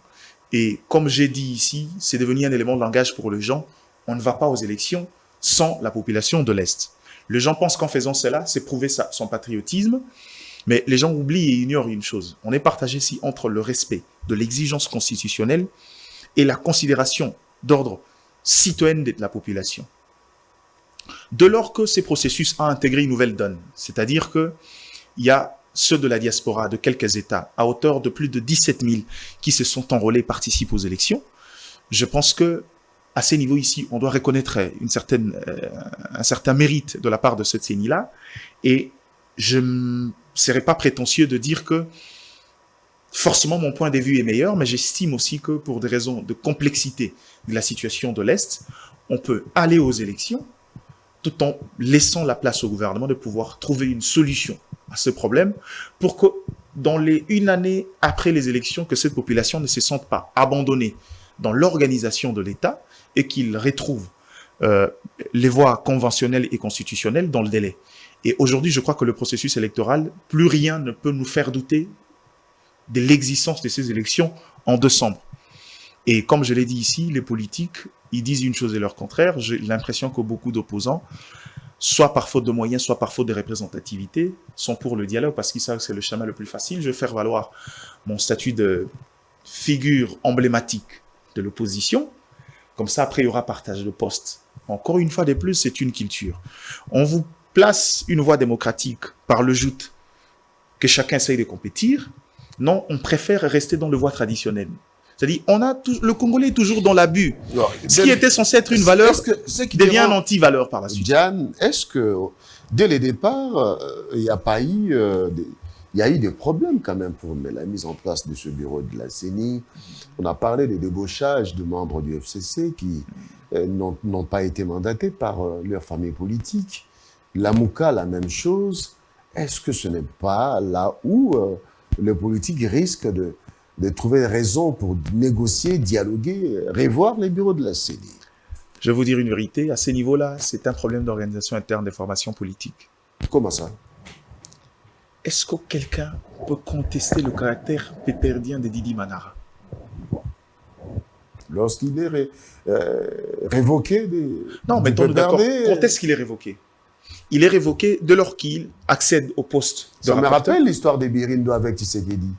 Et comme j'ai dit ici, c'est devenu un élément de langage pour les gens. On ne va pas aux élections sans la population de l'Est. Les gens pensent qu'en faisant cela, c'est prouver son patriotisme. Mais les gens oublient et ignorent une chose. On est partagé ici entre le respect de l'exigence constitutionnelle et la considération d'ordre citoyen de la population. De lors que ces processus ont intégré une nouvelle donne, c'est-à-dire qu'il y a ceux de la diaspora de quelques États, à hauteur de plus de 17 000 qui se sont enrôlés, participent aux élections, je pense que à ces niveaux ici, on doit reconnaître un certain mérite de la part de cette CENI-là, et je ne serais pas prétentieux de dire que forcément mon point de vue est meilleur, mais j'estime aussi que pour des raisons de complexité de la situation de l'Est, on peut aller aux élections tout en laissant la place au gouvernement de pouvoir trouver une solution à ce problème pour que dans une année après les élections, que cette population ne se sente pas abandonnée dans l'organisation de l'État et qu'il retrouve les voies conventionnelles et constitutionnelles dans le délai. Et aujourd'hui, je crois que le processus électoral, plus rien ne peut nous faire douter de l'existence de ces élections en décembre. Et comme je l'ai dit ici, les politiques, ils disent une chose et leur contraire. J'ai l'impression que beaucoup d'opposants, soit par faute de moyens, soit par faute de représentativité, sont pour le dialogue parce qu'ils savent que c'est le chemin le plus facile. Je vais faire valoir mon statut de figure emblématique de l'opposition. Comme ça, après, il y aura partage de postes. Encore une fois de plus, c'est une culture. On vous place une voie démocratique par le joute que chacun essaye de compétir. Non, on préfère rester dans le voie traditionnelle. C'est-à-dire, le Congolais est toujours dans l'abus. Ce qui était censé être une valeur devient un anti-valeur par la suite. Diane, est-ce que dès le départ, il n'y a pas eu... il y a eu des problèmes quand même pour la mise en place de ce bureau de la CENI. On a parlé des débauchages de membres du FCC qui n'ont pas été mandatés par leur famille politique. La Mouka, la même chose. Est-ce que ce n'est pas là où les politiques risquent de trouver raison pour négocier, dialoguer, revoir les bureaux de la CENI? Je vais vous dire une vérité, à ce niveau-là, c'est un problème d'organisation interne des formations politiques. Comment ça? Est-ce que quelqu'un peut contester le caractère péperdien de Didi Manara? Lorsqu'il est révoqué des... Non, mais d'accord. Quand est-ce qu'il est révoqué? Il est révoqué dès lors qu'il accède au poste de rapporteur. Ça me rappelle l'histoire des Birindo avec Tshisekedi.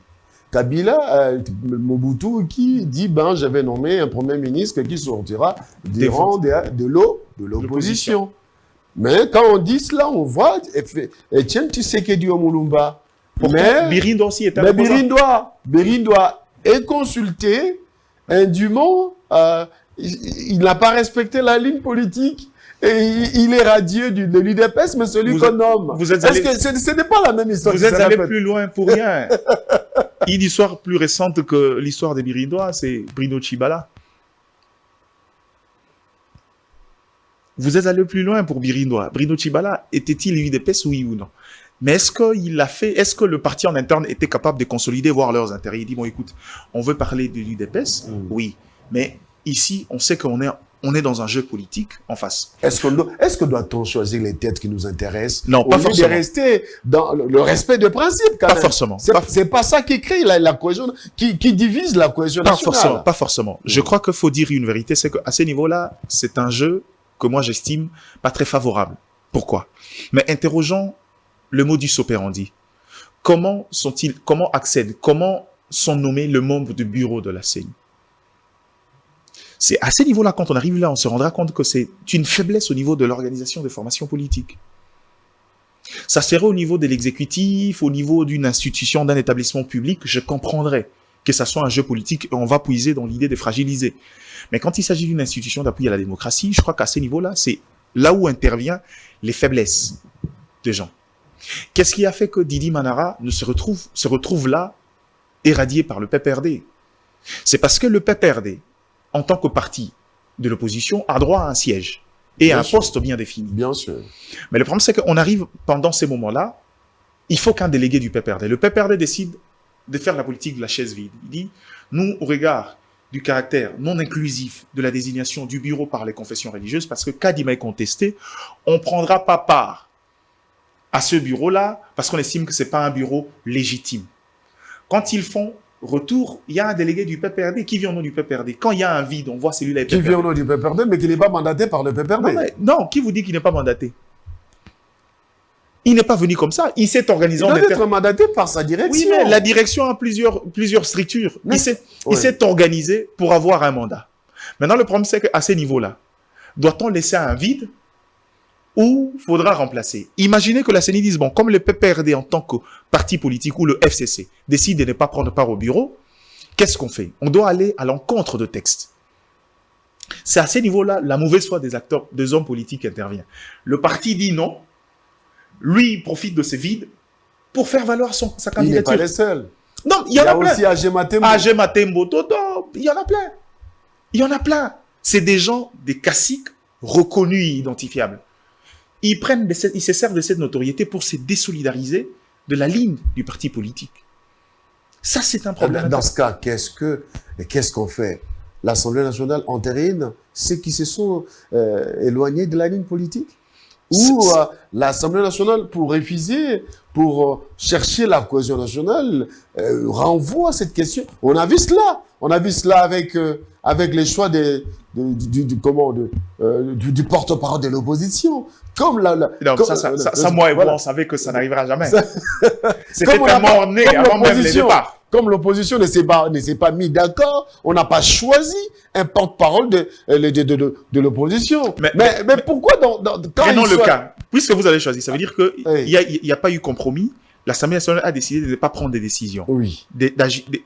Kabila, Mobutu, qui dit ben, j'avais nommé un premier ministre qui sortira des rangs de l'opposition. Mais quand on dit cela, on voit Etienne Tshisekedi au Moulumba. Mais Birindo aussi est un opposant. Birindo est consulté indûment. Il n'a pas respecté la ligne politique. Et il est radieux de l'UDPS, mais celui qu'on nomme. Est-ce que ce n'est pas la même histoire? Vous êtes allé plus loin pour rien. Une histoire plus récente que l'histoire des Birindois, c'est Bruno Tshibala. Vous êtes allé plus loin pour Birindois. Bruno Tshibala, était-il l'UDPS, oui ou non? Mais est-ce qu'il l'a fait? Est-ce que le parti en interne était capable de consolider, voir leurs intérêts? Il dit, bon, écoute, on veut parler de l'UDPS, oui. Mais ici, on sait qu'on est dans un jeu politique en face. Est-ce que doit-on choisir les têtes qui nous intéressent? Non, pas forcément. De rester dans le respect des principes, quand même. Forcément. C'est pas ça qui crée la cohésion, qui divise la cohésion nationale. Pas forcément. Je crois qu'il faut dire une vérité, c'est qu'à ce niveau-là, c'est un jeu que moi j'estime pas très favorable. Pourquoi? Mais interrogeons le modus operandi. Comment accèdent, comment sont nommés les membres du bureau de la CENI? C'est à ce niveau-là, quand on arrive là, on se rendra compte que c'est une faiblesse au niveau de l'organisation des formations politiques. Ça serait au niveau de l'exécutif, au niveau d'une institution, d'un établissement public, je comprendrais que ça soit un jeu politique et on va puiser dans l'idée de fragiliser. Mais quand il s'agit d'une institution d'appui à la démocratie, je crois qu'à ce niveau-là, c'est là où interviennent les faiblesses des gens. Qu'est-ce qui a fait que Didi Manara se retrouve là, éradié par le PPRD? C'est parce que le PPRD, en tant que parti de l'opposition, a droit à un siège et à un poste bien défini. Bien sûr. Mais le problème, c'est qu'on arrive pendant ces moments-là, il faut qu'un délégué du PPRD. Le PPRD décide de faire la politique de la chaise vide. Il dit, nous, au regard du caractère non inclusif de la désignation du bureau par les confessions religieuses, parce que Kadima est contesté, on ne prendra pas part à ce bureau-là, parce qu'on estime que ce n'est pas un bureau légitime. Quand ils font retour, il y a un délégué du PPRD qui vient au nom du PPRD. Quand il y a un vide, on voit celui-là. Qui vient au nom du PPRD, mais qui n'est pas mandaté par le PPRD. Non, qui vous dit qu'il n'est pas mandaté? Il n'est pas venu comme ça. Il s'est organisé en interne. Il doit être mandaté par sa direction. Oui, mais la direction a plusieurs structures. Il s'est organisé pour avoir un mandat. Maintenant, le problème, c'est qu'à ce niveau-là, doit-on laisser un vide ou faudra remplacer? Imaginez que la CENI dise, bon, comme le PPRD en tant que parti politique ou le FCC décide de ne pas prendre part au bureau, qu'est-ce qu'on fait? On doit aller à l'encontre de texte. C'est à ce niveau-là la mauvaise foi des acteurs, des hommes politiques intervient. Le parti dit non, lui il profite de ce vide pour faire valoir sa candidature. Il n'est pas le seul. Non, il y en a plein. Il y a aussi Agematembo. Agematembo, Toto, il y en a plein. Il y en a plein. C'est des gens, des caciques reconnus et identifiables. Ils se servent de cette notoriété pour se désolidariser de la ligne du parti politique. Ça, c'est un problème. Dans ce cas, qu'est-ce qu'on fait? L'Assemblée nationale entérine ceux qui se sont éloignés de la ligne politique? où l'Assemblée nationale, pour réviser, pour chercher la cohésion nationale, renvoie cette question. On a vu cela. On a vu cela avec les choix du porte-parole de l'opposition. Comme moi et vous, on savait que ça n'arrivera jamais. C'était tellement né avant même les départs. Comme l'opposition ne s'est pas mis d'accord, on n'a pas choisi un porte-parole de l'opposition. Mais pourquoi prenons le cas. Puisque vous avez choisi, ça veut dire qu'il n'y a pas eu compromis. L'Assemblée nationale a décidé de ne pas prendre des décisions. Oui. De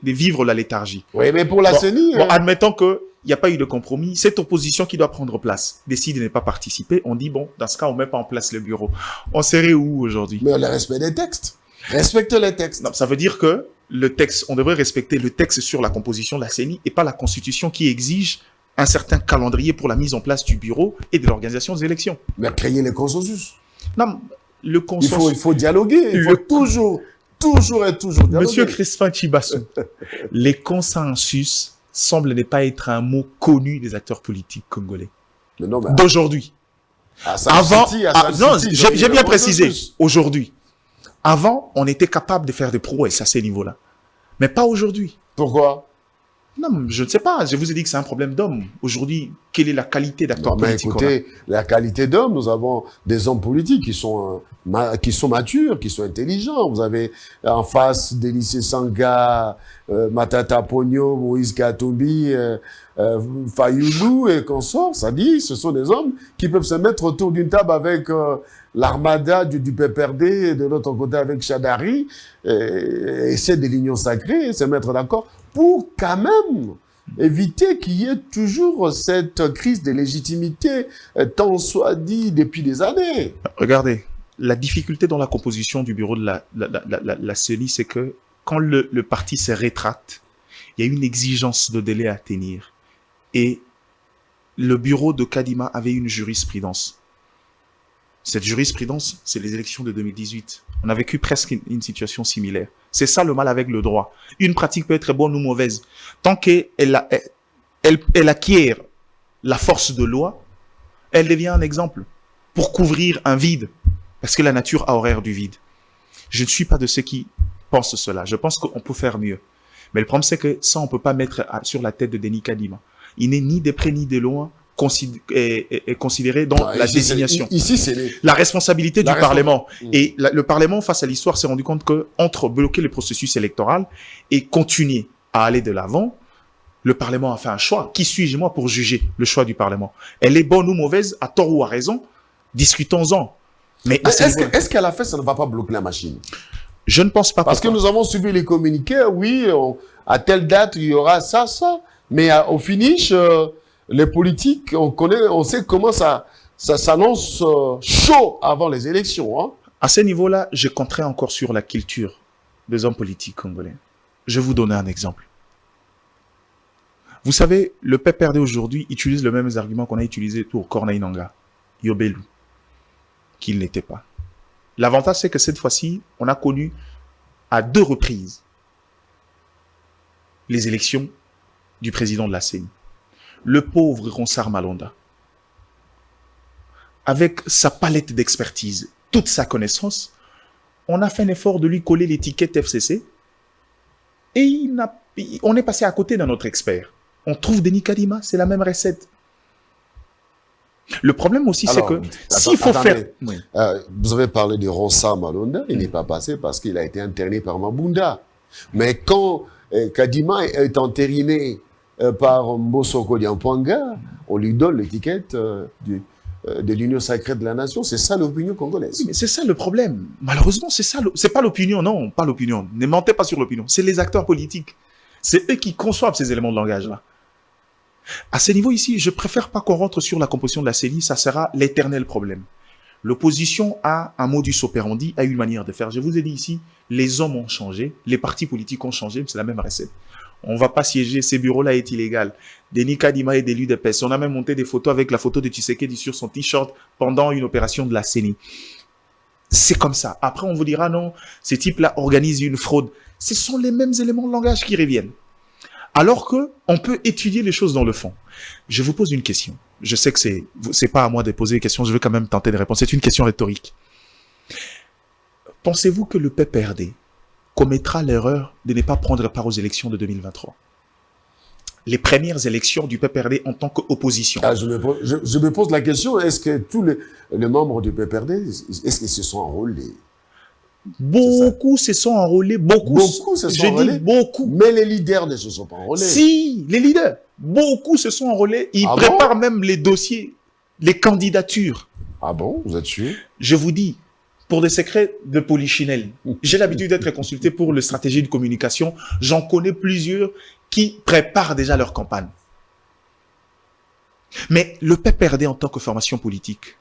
vivre la léthargie. Oui, mais pour la CENI... admettons qu'il n'y a pas eu de compromis. Cette opposition qui doit prendre place décide de ne pas participer. On dit, bon, dans ce cas, on ne met pas en place le bureau. On serait où aujourd'hui? Mais le respect des textes. Respecte les textes. Non, ça veut dire que le texte, on devrait respecter le texte sur la composition de la CENI et pas la Constitution qui exige un certain calendrier pour la mise en place du bureau et de l'organisation des élections. Mais créer les consensus. Non, le consensus... Il faut dialoguer. Il faut toujours dialoguer. Monsieur Crispin Chibassou, les consensus semblent ne pas être un mot connu des acteurs politiques congolais. D'aujourd'hui. J'ai bien précisé. Aujourd'hui. Avant, on était capable de faire des prouesses à ces niveaux-là. Mais pas aujourd'hui. Pourquoi? Non, je ne sais pas. Je vous ai dit que c'est un problème d'homme. Aujourd'hui, quelle est la qualité d'acteur politique? Écoutez, la qualité d'homme, nous avons des hommes politiques qui sont matures, qui sont intelligents. Vous avez en face Délice Sanga, Matata Pogno, Moïse Katumbi, Fayoulou et consorts. Ça dit, ce sont des hommes qui peuvent se mettre autour d'une table avec l'armada du PPRD et de l'autre côté avec Chadari, et c'est de l'union sacrée, se mettre d'accord pour quand même éviter qu'il y ait toujours cette crise de légitimité, tant soit dit depuis des années. Regardez, la difficulté dans la composition du bureau de la CENI, c'est que quand le parti se rétracte, il y a une exigence de délai à tenir. Et le bureau de Kadima avait une jurisprudence. Cette jurisprudence, c'est les élections de 2018. On a vécu presque une situation similaire. C'est ça le mal avec le droit. Une pratique peut être bonne ou mauvaise. Tant qu'elle acquiert la force de loi, elle devient un exemple pour couvrir un vide. Parce que la nature a horreur du vide. Je ne suis pas de ceux qui pensent cela. Je pense qu'on peut faire mieux. Mais le problème, c'est que ça, on ne peut pas mettre sur la tête de Denis Kadima. Il n'est ni de près ni de loin considéré dans la désignation. Ici, c'est la responsabilité du Parlement. Et le Parlement, face à l'histoire, s'est rendu compte que entre bloquer le processus électoral et continuer à aller de l'avant, le Parlement a fait un choix. Qui suis-je, moi, pour juger le choix du Parlement? Elle est bonne ou mauvaise, à tort ou à raison? Discutons-en. Mais est-ce qu'à la fin, ça ne va pas bloquer la machine? Je ne pense pas. Parce que nous avons suivi les communiqués, oui, à telle date, il y aura ça. Mais au finish, les politiques, on sait comment ça s'annonce chaud avant les élections. Hein. À ce niveau-là, je compterai encore sur la culture des hommes politiques congolais. Je vais vous donner un exemple. Vous savez, le PPRD aujourd'hui utilise le même argument qu'on a utilisé pour Corneille Nangaa, Yobelu, qu'il n'était pas. L'avantage, c'est que cette fois-ci, on a connu à 2 reprises les élections du président de la CENI. Le pauvre Ronsard Malonda, avec sa palette d'expertise, toute sa connaissance, on a fait un effort de lui coller l'étiquette FCC et on est passé à côté d'un autre expert. On trouve Denis Kadima, c'est la même recette. Le problème aussi, c'est que s'il faut faire... Oui. Vous avez parlé de Ronsard Malonda, il n'est pas passé parce qu'il a été interné par Mabunda. Mais quand Kadima est entériné par Mbosoko Diampouanga, on lui donne l'étiquette de l'Union sacrée de la nation. C'est ça l'opinion congolaise. Oui, mais c'est ça le problème. Malheureusement, c'est ça. C'est pas l'opinion, non, pas l'opinion. Ne mentez pas sur l'opinion. C'est les acteurs politiques. C'est eux qui conçoivent ces éléments de langage-là. À ce niveau ici, je préfère pas qu'on rentre sur la composition de la CENI, ça sera l'éternel problème. L'opposition a un modus operandi, a une manière de faire. Je vous ai dit ici, les hommes ont changé, les partis politiques ont changé, c'est la même recette. On ne va pas siéger, ces bureaux-là est illégal. Denis Kadima est d'élu de PES. On a même monté des photos avec la photo de Tshisekedi sur son t-shirt pendant une opération de la CENI. C'est comme ça. Après, on vous dira non, ces types-là organisent une fraude. Ce sont les mêmes éléments de langage qui reviennent. Alors que on peut étudier les choses dans le fond. Je vous pose une question. Je sais que c'est pas à moi de poser des questions, je veux quand même tenter de répondre. C'est une question rhétorique. Pensez-vous que le PPRD commettra l'erreur de ne pas prendre part aux élections de 2023? Les premières élections du PPRD en tant qu'opposition. Je me pose la question, est-ce que tous les membres du PPRD, est-ce qu'ils se sont enrôlés? Beaucoup se sont enrôlés, beaucoup se sont enrôlés. Je dis beaucoup. Mais les leaders ne se sont pas enrôlés. Si, les leaders, beaucoup se sont enrôlés. Ils préparent même les dossiers, les candidatures. Ah bon, vous êtes sûr? Je vous dis, pour des secrets de polichinelle, j'ai l'habitude d'être consulté pour les stratégies de communication. J'en connais plusieurs qui préparent déjà leur campagne. Mais le PPRD en tant que formation politique,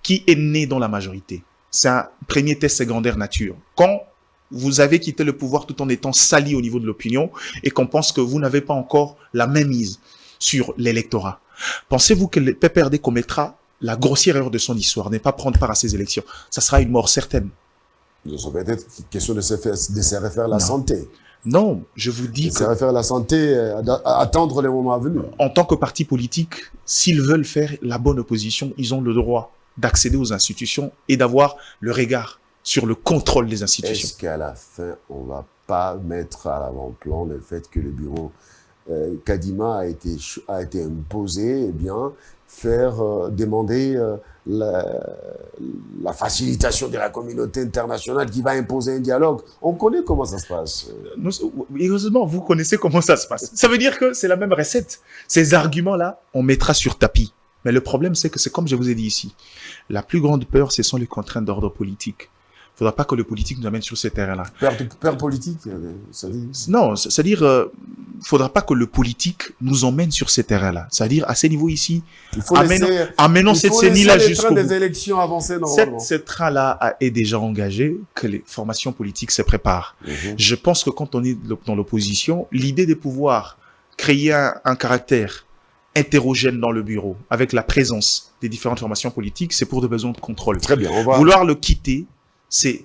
qui est né dans la majorité, c'est un premier test secondaire nature. Quand vous avez quitté le pouvoir tout en étant sali au niveau de l'opinion et qu'on pense que vous n'avez pas encore la même mise sur l'électorat, pensez-vous que le PPRD commettra la grossière erreur de son histoire, ne pas prendre part à ces élections? Ça sera une mort certaine. Ça peut être question de se référer à la santé. Non, je vous dis que... Se référer à la santé, attendre les moments venus. En tant que parti politique, s'ils veulent faire la bonne opposition, ils ont le droit d'accéder aux institutions et d'avoir le regard sur le contrôle des institutions. Est-ce qu'à la fin, on ne va pas mettre à l'avant-plan le fait que le bureau Kadima a été imposé, eh bien, demander la facilitation de la communauté internationale qui va imposer un dialogue? On connaît comment ça se passe. Heureusement, vous connaissez comment ça se passe. Ça veut dire que c'est la même recette. Ces arguments-là, on mettra sur tapis. Mais le problème, c'est que c'est comme je vous ai dit ici. La plus grande peur, ce sont les contraintes d'ordre politique. Il ne faudra pas que le politique nous amène sur ces terrains-là. Peur politique, ça dit... Non, c'est-à-dire, il ne faudra pas que le politique nous emmène sur ces terrains-là. C'est-à-dire, à ces niveaux ici, amenons cette CENI-là jusqu'au bout. des élections avancées normalement. Ce train-là est déjà engagé, que les formations politiques se préparent. Je pense que quand on est dans l'opposition, l'idée de pouvoir créer un caractère hétérogène dans le bureau, avec la présence des différentes formations politiques, c'est pour des besoins de contrôle. Très bien, Vouloir le quitter, c'est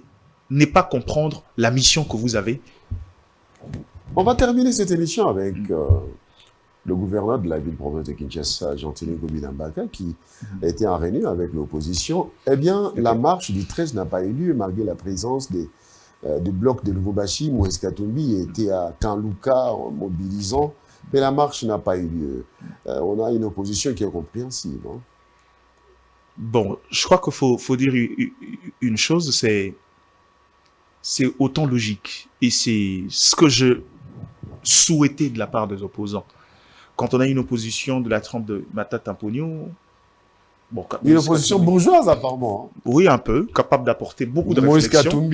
ne pas comprendre la mission que vous avez. On va terminer cette émission avec le gouverneur de la ville-province de Kinshasa, Gentilin Gobi Mbaka, qui était en réunion avec l'opposition. Eh bien, la marche du 13 n'a pas eu lieu, malgré la présence du bloc de Lubumbashi. Moïse Katumbi était à Kanluka, mobilisant, mais la marche n'a pas eu lieu. On a une opposition qui est compréhensive. Hein. Bon, je crois qu'il faut dire une chose, c'est autant logique. Et c'est ce que je souhaitais de la part des opposants. Quand on a une opposition de la trempe de Matata Mponyo, bon, une opposition bourgeoise apparemment. Hein. Oui, un peu, capable d'apporter beaucoup de réflexion.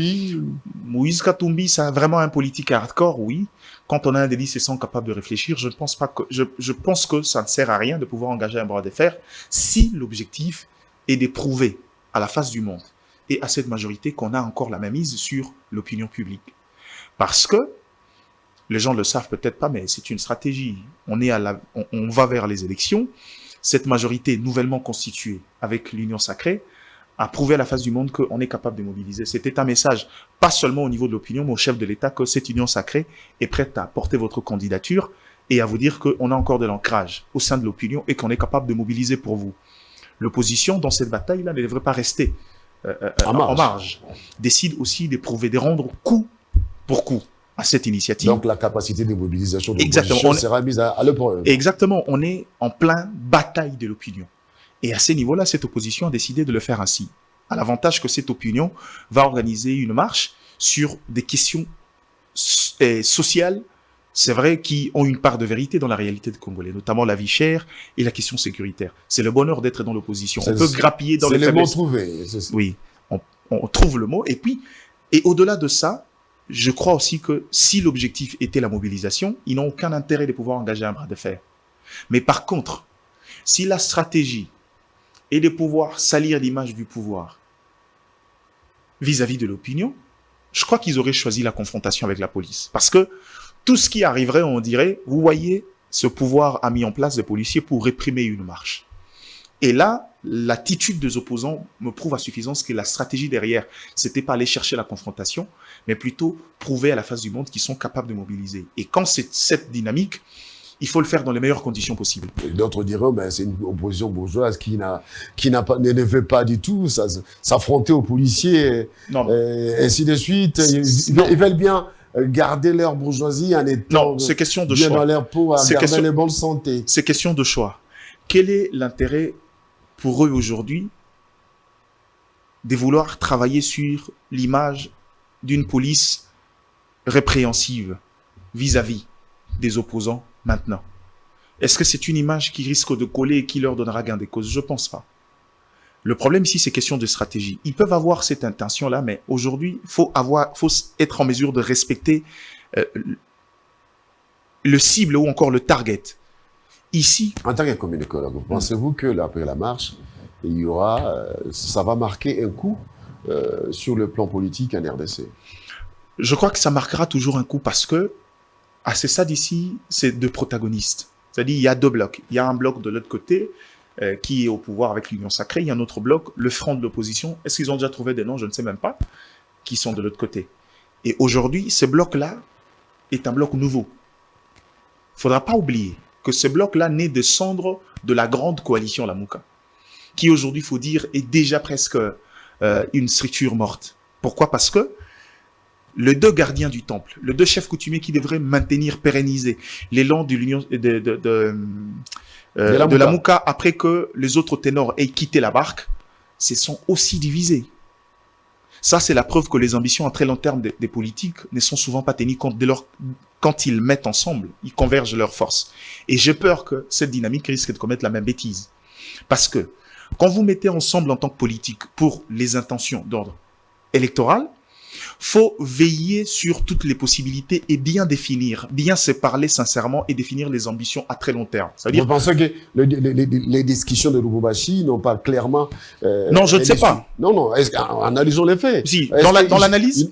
Moïse Katumbi, c'est vraiment un politique hardcore, oui. Quand on a un délit, c'est sans capable de réfléchir. Je pense que ça ne sert à rien de pouvoir engager un bras de fer si l'objectif est d'éprouver à la face du monde et à cette majorité qu'on a encore la mainmise sur l'opinion publique. Parce que, les gens ne le savent peut-être pas, mais c'est une stratégie. On va vers les élections. Cette majorité nouvellement constituée avec l'Union sacrée a prouvé à la face du monde qu'on est capable de mobiliser. C'était un message, pas seulement au niveau de l'opinion, mais au chef de l'État, que cette Union sacrée est prête à porter votre candidature et à vous dire qu'on a encore de l'ancrage au sein de l'opinion et qu'on est capable de mobiliser pour vous. L'opposition, dans cette bataille-là, ne devrait pas rester en marge. Décide aussi d'éprouver, de rendre coup pour coup à cette initiative. Donc la capacité de mobilisation de l'opposition sera mise à l'épreuve. Exactement, on est en plein bataille de l'opinion. Et à ce niveau-là, cette opposition a décidé de le faire ainsi. À l'avantage que cette opinion va organiser une marche sur des questions sociales, c'est vrai, qui ont une part de vérité dans la réalité de Congolais, notamment la vie chère et la question sécuritaire. C'est le bonheur d'être dans l'opposition. On peut grappiller dans les faiblesses. C'est le mot trouvé. Oui, on trouve le mot. Et au-delà de ça, je crois aussi que si l'objectif était la mobilisation, ils n'ont aucun intérêt de pouvoir engager un bras de fer. Mais par contre, si la stratégie est de pouvoir salir l'image du pouvoir vis-à-vis de l'opinion, je crois qu'ils auraient choisi la confrontation avec la police. Parce que tout ce qui arriverait, on dirait, vous voyez, ce pouvoir a mis en place des policiers pour réprimer une marche. Et là, l'attitude des opposants me prouve à suffisance que la stratégie derrière, c'était pas aller chercher la confrontation, mais plutôt prouver à la face du monde qu'ils sont capables de mobiliser. Et quand c'est cette dynamique, il faut le faire dans les meilleures conditions possibles. D'autres diront, ben, c'est une opposition bourgeoise ne fait pas du tout s'affronter aux policiers, Non, ainsi de suite. Ils veulent bien garder leur bourgeoisie en étant non, c'est question de bien choix. dans leur peau, à C'est garder question- les bonnes santé. C'est question de choix. Quel est l'intérêt pour eux aujourd'hui de vouloir travailler sur l'image d'une police répréhensive vis-à-vis des opposants maintenant? Est-ce que c'est une image qui risque de coller et qui leur donnera gain de cause? Je pense pas. Le problème ici, c'est question de stratégie. Ils peuvent avoir cette intention-là, mais aujourd'hui, faut être en mesure de respecter le cible ou encore le target. Ici, En tant que communicologue, pensez-vous que là, après la marche, il y aura, ça va marquer un coup sur le plan politique en RDC? je crois que ça marquera toujours un coup parce que, c'est ça d'ici, c'est deux protagonistes. C'est-à-dire, il y a deux blocs. Il y a un bloc de l'autre côté qui est au pouvoir avec l'Union sacrée. Il y a un autre bloc, le front de l'opposition. Est-ce qu'ils ont déjà trouvé des noms? Je ne sais même pas, qui sont de l'autre côté. Et aujourd'hui, ce bloc-là est un bloc nouveau. Il ne faudra pas oublier que ce bloc-là naît des cendres de la grande coalition Lamouka, qui aujourd'hui, il faut dire, est déjà presque une structure morte. Pourquoi? Parce que les deux gardiens du temple, les deux chefs coutumiers qui devraient maintenir, pérenniser l'élan de l'union de la Mouka après que les autres ténors aient quitté la barque, se sont aussi divisés. Ça, c'est la preuve que les ambitions à très long terme des politiques ne sont souvent pas tenues compte dès lors quand ils mettent ensemble, ils convergent leurs forces. Et j'ai peur que cette dynamique risque de commettre la même bêtise. Parce que quand vous mettez ensemble en tant que politique pour les intentions d'ordre électoral, faut veiller sur toutes les possibilités et bien définir, bien se parler sincèrement et définir les ambitions à très long terme. Vous pensez que les discussions de Lubumbashi n'ont pas clairement... non, je ne sais pas. Non, analysons les faits. Si, dans l'analyse...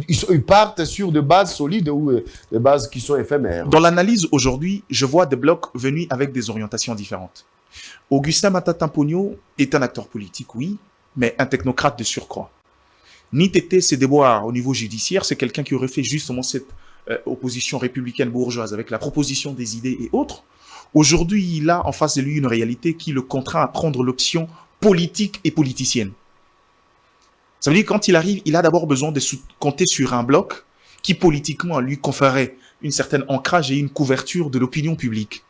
Ils partent sur des bases solides ou des bases qui sont éphémères. Dans l'analyse aujourd'hui, je vois des blocs venus avec des orientations différentes. Augustin Matata Pogno est un acteur politique, oui, mais un technocrate de surcroît. Nitete Sédéboire, au niveau judiciaire, c'est quelqu'un qui aurait fait justement cette opposition républicaine bourgeoise avec la proposition des idées et autres. Aujourd'hui, il a en face de lui une réalité qui le contraint à prendre l'option politique et politicienne. Ça veut dire que quand il arrive, il a d'abord besoin de compter sur un bloc qui politiquement lui conférait une certaine ancrage et une couverture de l'opinion publique.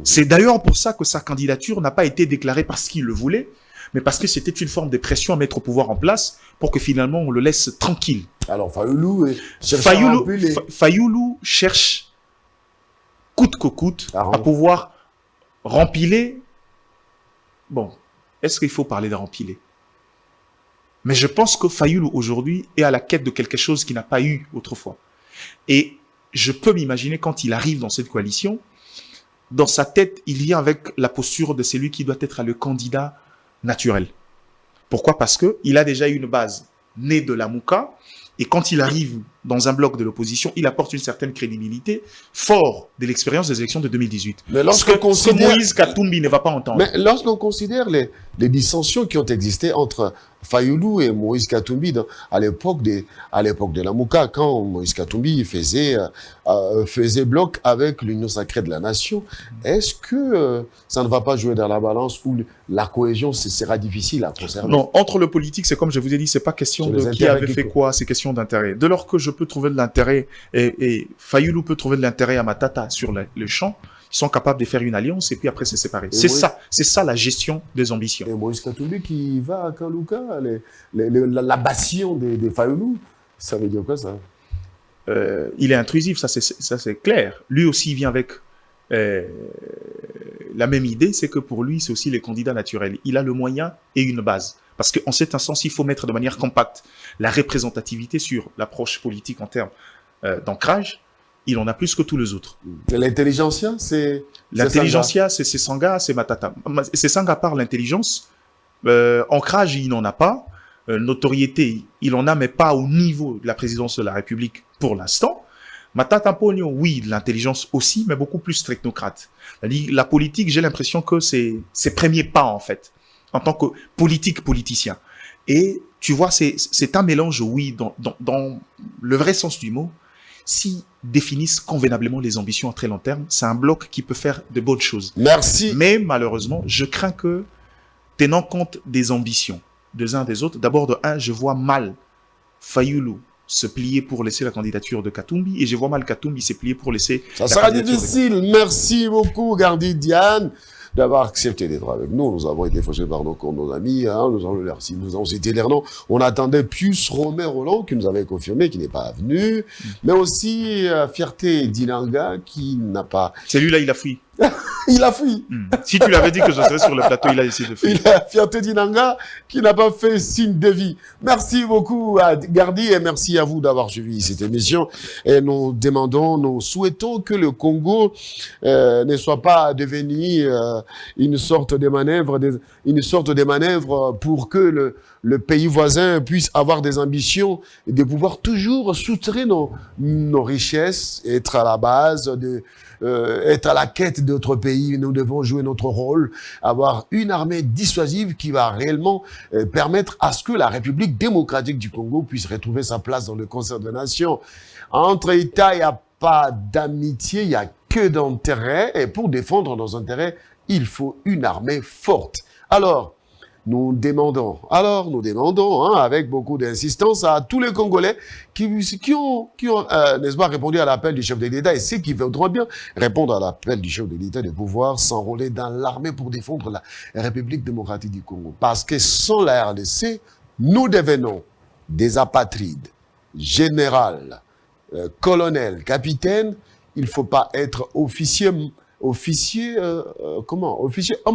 C'est d'ailleurs pour ça que sa candidature n'a pas été déclarée parce qu'il le voulait, mais parce que c'était une forme de pression à mettre au pouvoir en place pour que finalement on le laisse tranquille. Alors Fayoulou cherche coûte que coûte à pouvoir rempiler. Bon, est-ce qu'il faut parler de rempiler? Mais je pense que Fayoulou aujourd'hui est à la quête de quelque chose qu'il n'a pas eu autrefois. Et je peux m'imaginer quand il arrive dans cette coalition, dans sa tête, il vient avec la posture de celui qui doit être le candidat naturel. Pourquoi? Parce que il a déjà une base née de la Mouka, et quand il arrive dans un bloc de l'opposition, il apporte une certaine crédibilité fort de l'expérience des élections de 2018. Mais lorsque Moïse Katumbi ne va pas entendre. Mais lorsqu'on considère les dissensions qui ont existé entre Fayoulou et Moïse Katumbi à l'époque de la Mouka, quand Moïse Katumbi faisait bloc avec l'Union sacrée de la nation, est-ce que ça ne va pas jouer dans la balance où la cohésion sera difficile à conserver? Non, entre le politique, c'est comme je vous ai dit, c'est pas question de qui avait fait quoi, c'est question d'intérêt. Dès lors que je peux trouver de l'intérêt et Fayoulou peut trouver de l'intérêt à Matata sur le champ, ils sont capables de faire une alliance et puis après se séparer. C'est ça la gestion des ambitions. Et Moïse Katumbi qui va à Kanlouka, l'abbation des Fayoulou, ça veut dire quoi ça? Il est intrusif, ça c'est clair. Lui aussi il vient avec la même idée, c'est que pour lui c'est aussi les candidats naturels. Il a le moyen et une base. Parce qu'en cet instance, il faut mettre de manière compacte la représentativité sur l'approche politique en termes d'ancrage. Il en a plus que tous les autres. L'intelligentsia, c'est... L'intelligentsia, c'est Sanga, c'est Matata. C'est Sanga par l'intelligence. Ancrage, il n'en a pas. Notoriété, il en a, mais pas au niveau de la présidence de la République pour l'instant. Matata Pogno, oui, de l'intelligence aussi, mais beaucoup plus technocrate. La politique, j'ai l'impression que c'est ses premiers pas, en fait. en tant que politicien. Et tu vois, c'est un mélange, oui, dans le vrai sens du mot. S'ils définissent convenablement les ambitions à très long terme, c'est un bloc qui peut faire de bonnes choses. Merci. Mais malheureusement, je crains que, tenant compte des ambitions des uns des autres, d'abord de un, je vois mal Fayulu se plier pour laisser la candidature de Katumbi, et je vois mal Katumbi se plier pour laisser Ça la sera candidature difficile. Merci beaucoup, Gardi Diane, d'avoir accepté d'être avec nous. Nous avons été fauchés par nos amis, hein, nous avons cité leur nom. On attendait Pius Romain Roland, qui nous avait confirmé qu'il n'est pas venu, mais aussi Fierté Dinanga, qui n'a pas... Celui-là, il a fui. Il a fui. Si tu l'avais dit que je serais sur le plateau, il a essayé de fuir. Il a Fierté Dinanga qui n'a pas fait signe de vie. Merci beaucoup à Gardi et merci à vous d'avoir suivi cette émission. Et nous souhaitons que le Congo ne soit pas devenu une sorte de manœuvre pour que le pays voisin puisse avoir des ambitions et de pouvoir toujours soutenir nos richesses, être à la base être à la quête d'autres pays. Nous devons jouer notre rôle, avoir une armée dissuasive qui va réellement permettre à ce que la République démocratique du Congo puisse retrouver sa place dans le concert des nations. Entre États, il n'y a pas d'amitié, il n'y a que d'intérêt. Et pour défendre nos intérêts, il faut une armée forte. Alors, nous demandons, avec beaucoup d'insistance à tous les Congolais qui ont n'est-ce pas, répondu à l'appel du chef de l'État et ceux qui voudront bien répondre à l'appel du chef de l'État de pouvoir s'enrôler dans l'armée pour défendre la République démocratique du Congo. Parce que sans la RDC, nous devenons des apatrides, général, colonel, capitaine. Il ne faut pas être officier homme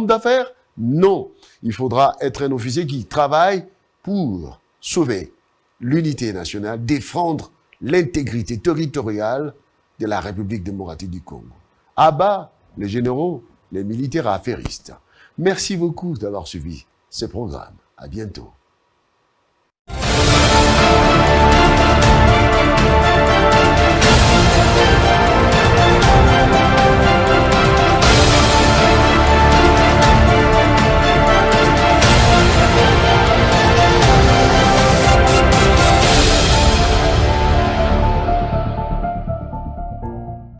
d'affaires? Non. Il faudra être un officier qui travaille pour sauver l'unité nationale, défendre l'intégrité territoriale de la République démocratique du Congo. À bas les généraux, les militaires affairistes. Merci beaucoup d'avoir suivi ce programme. À bientôt.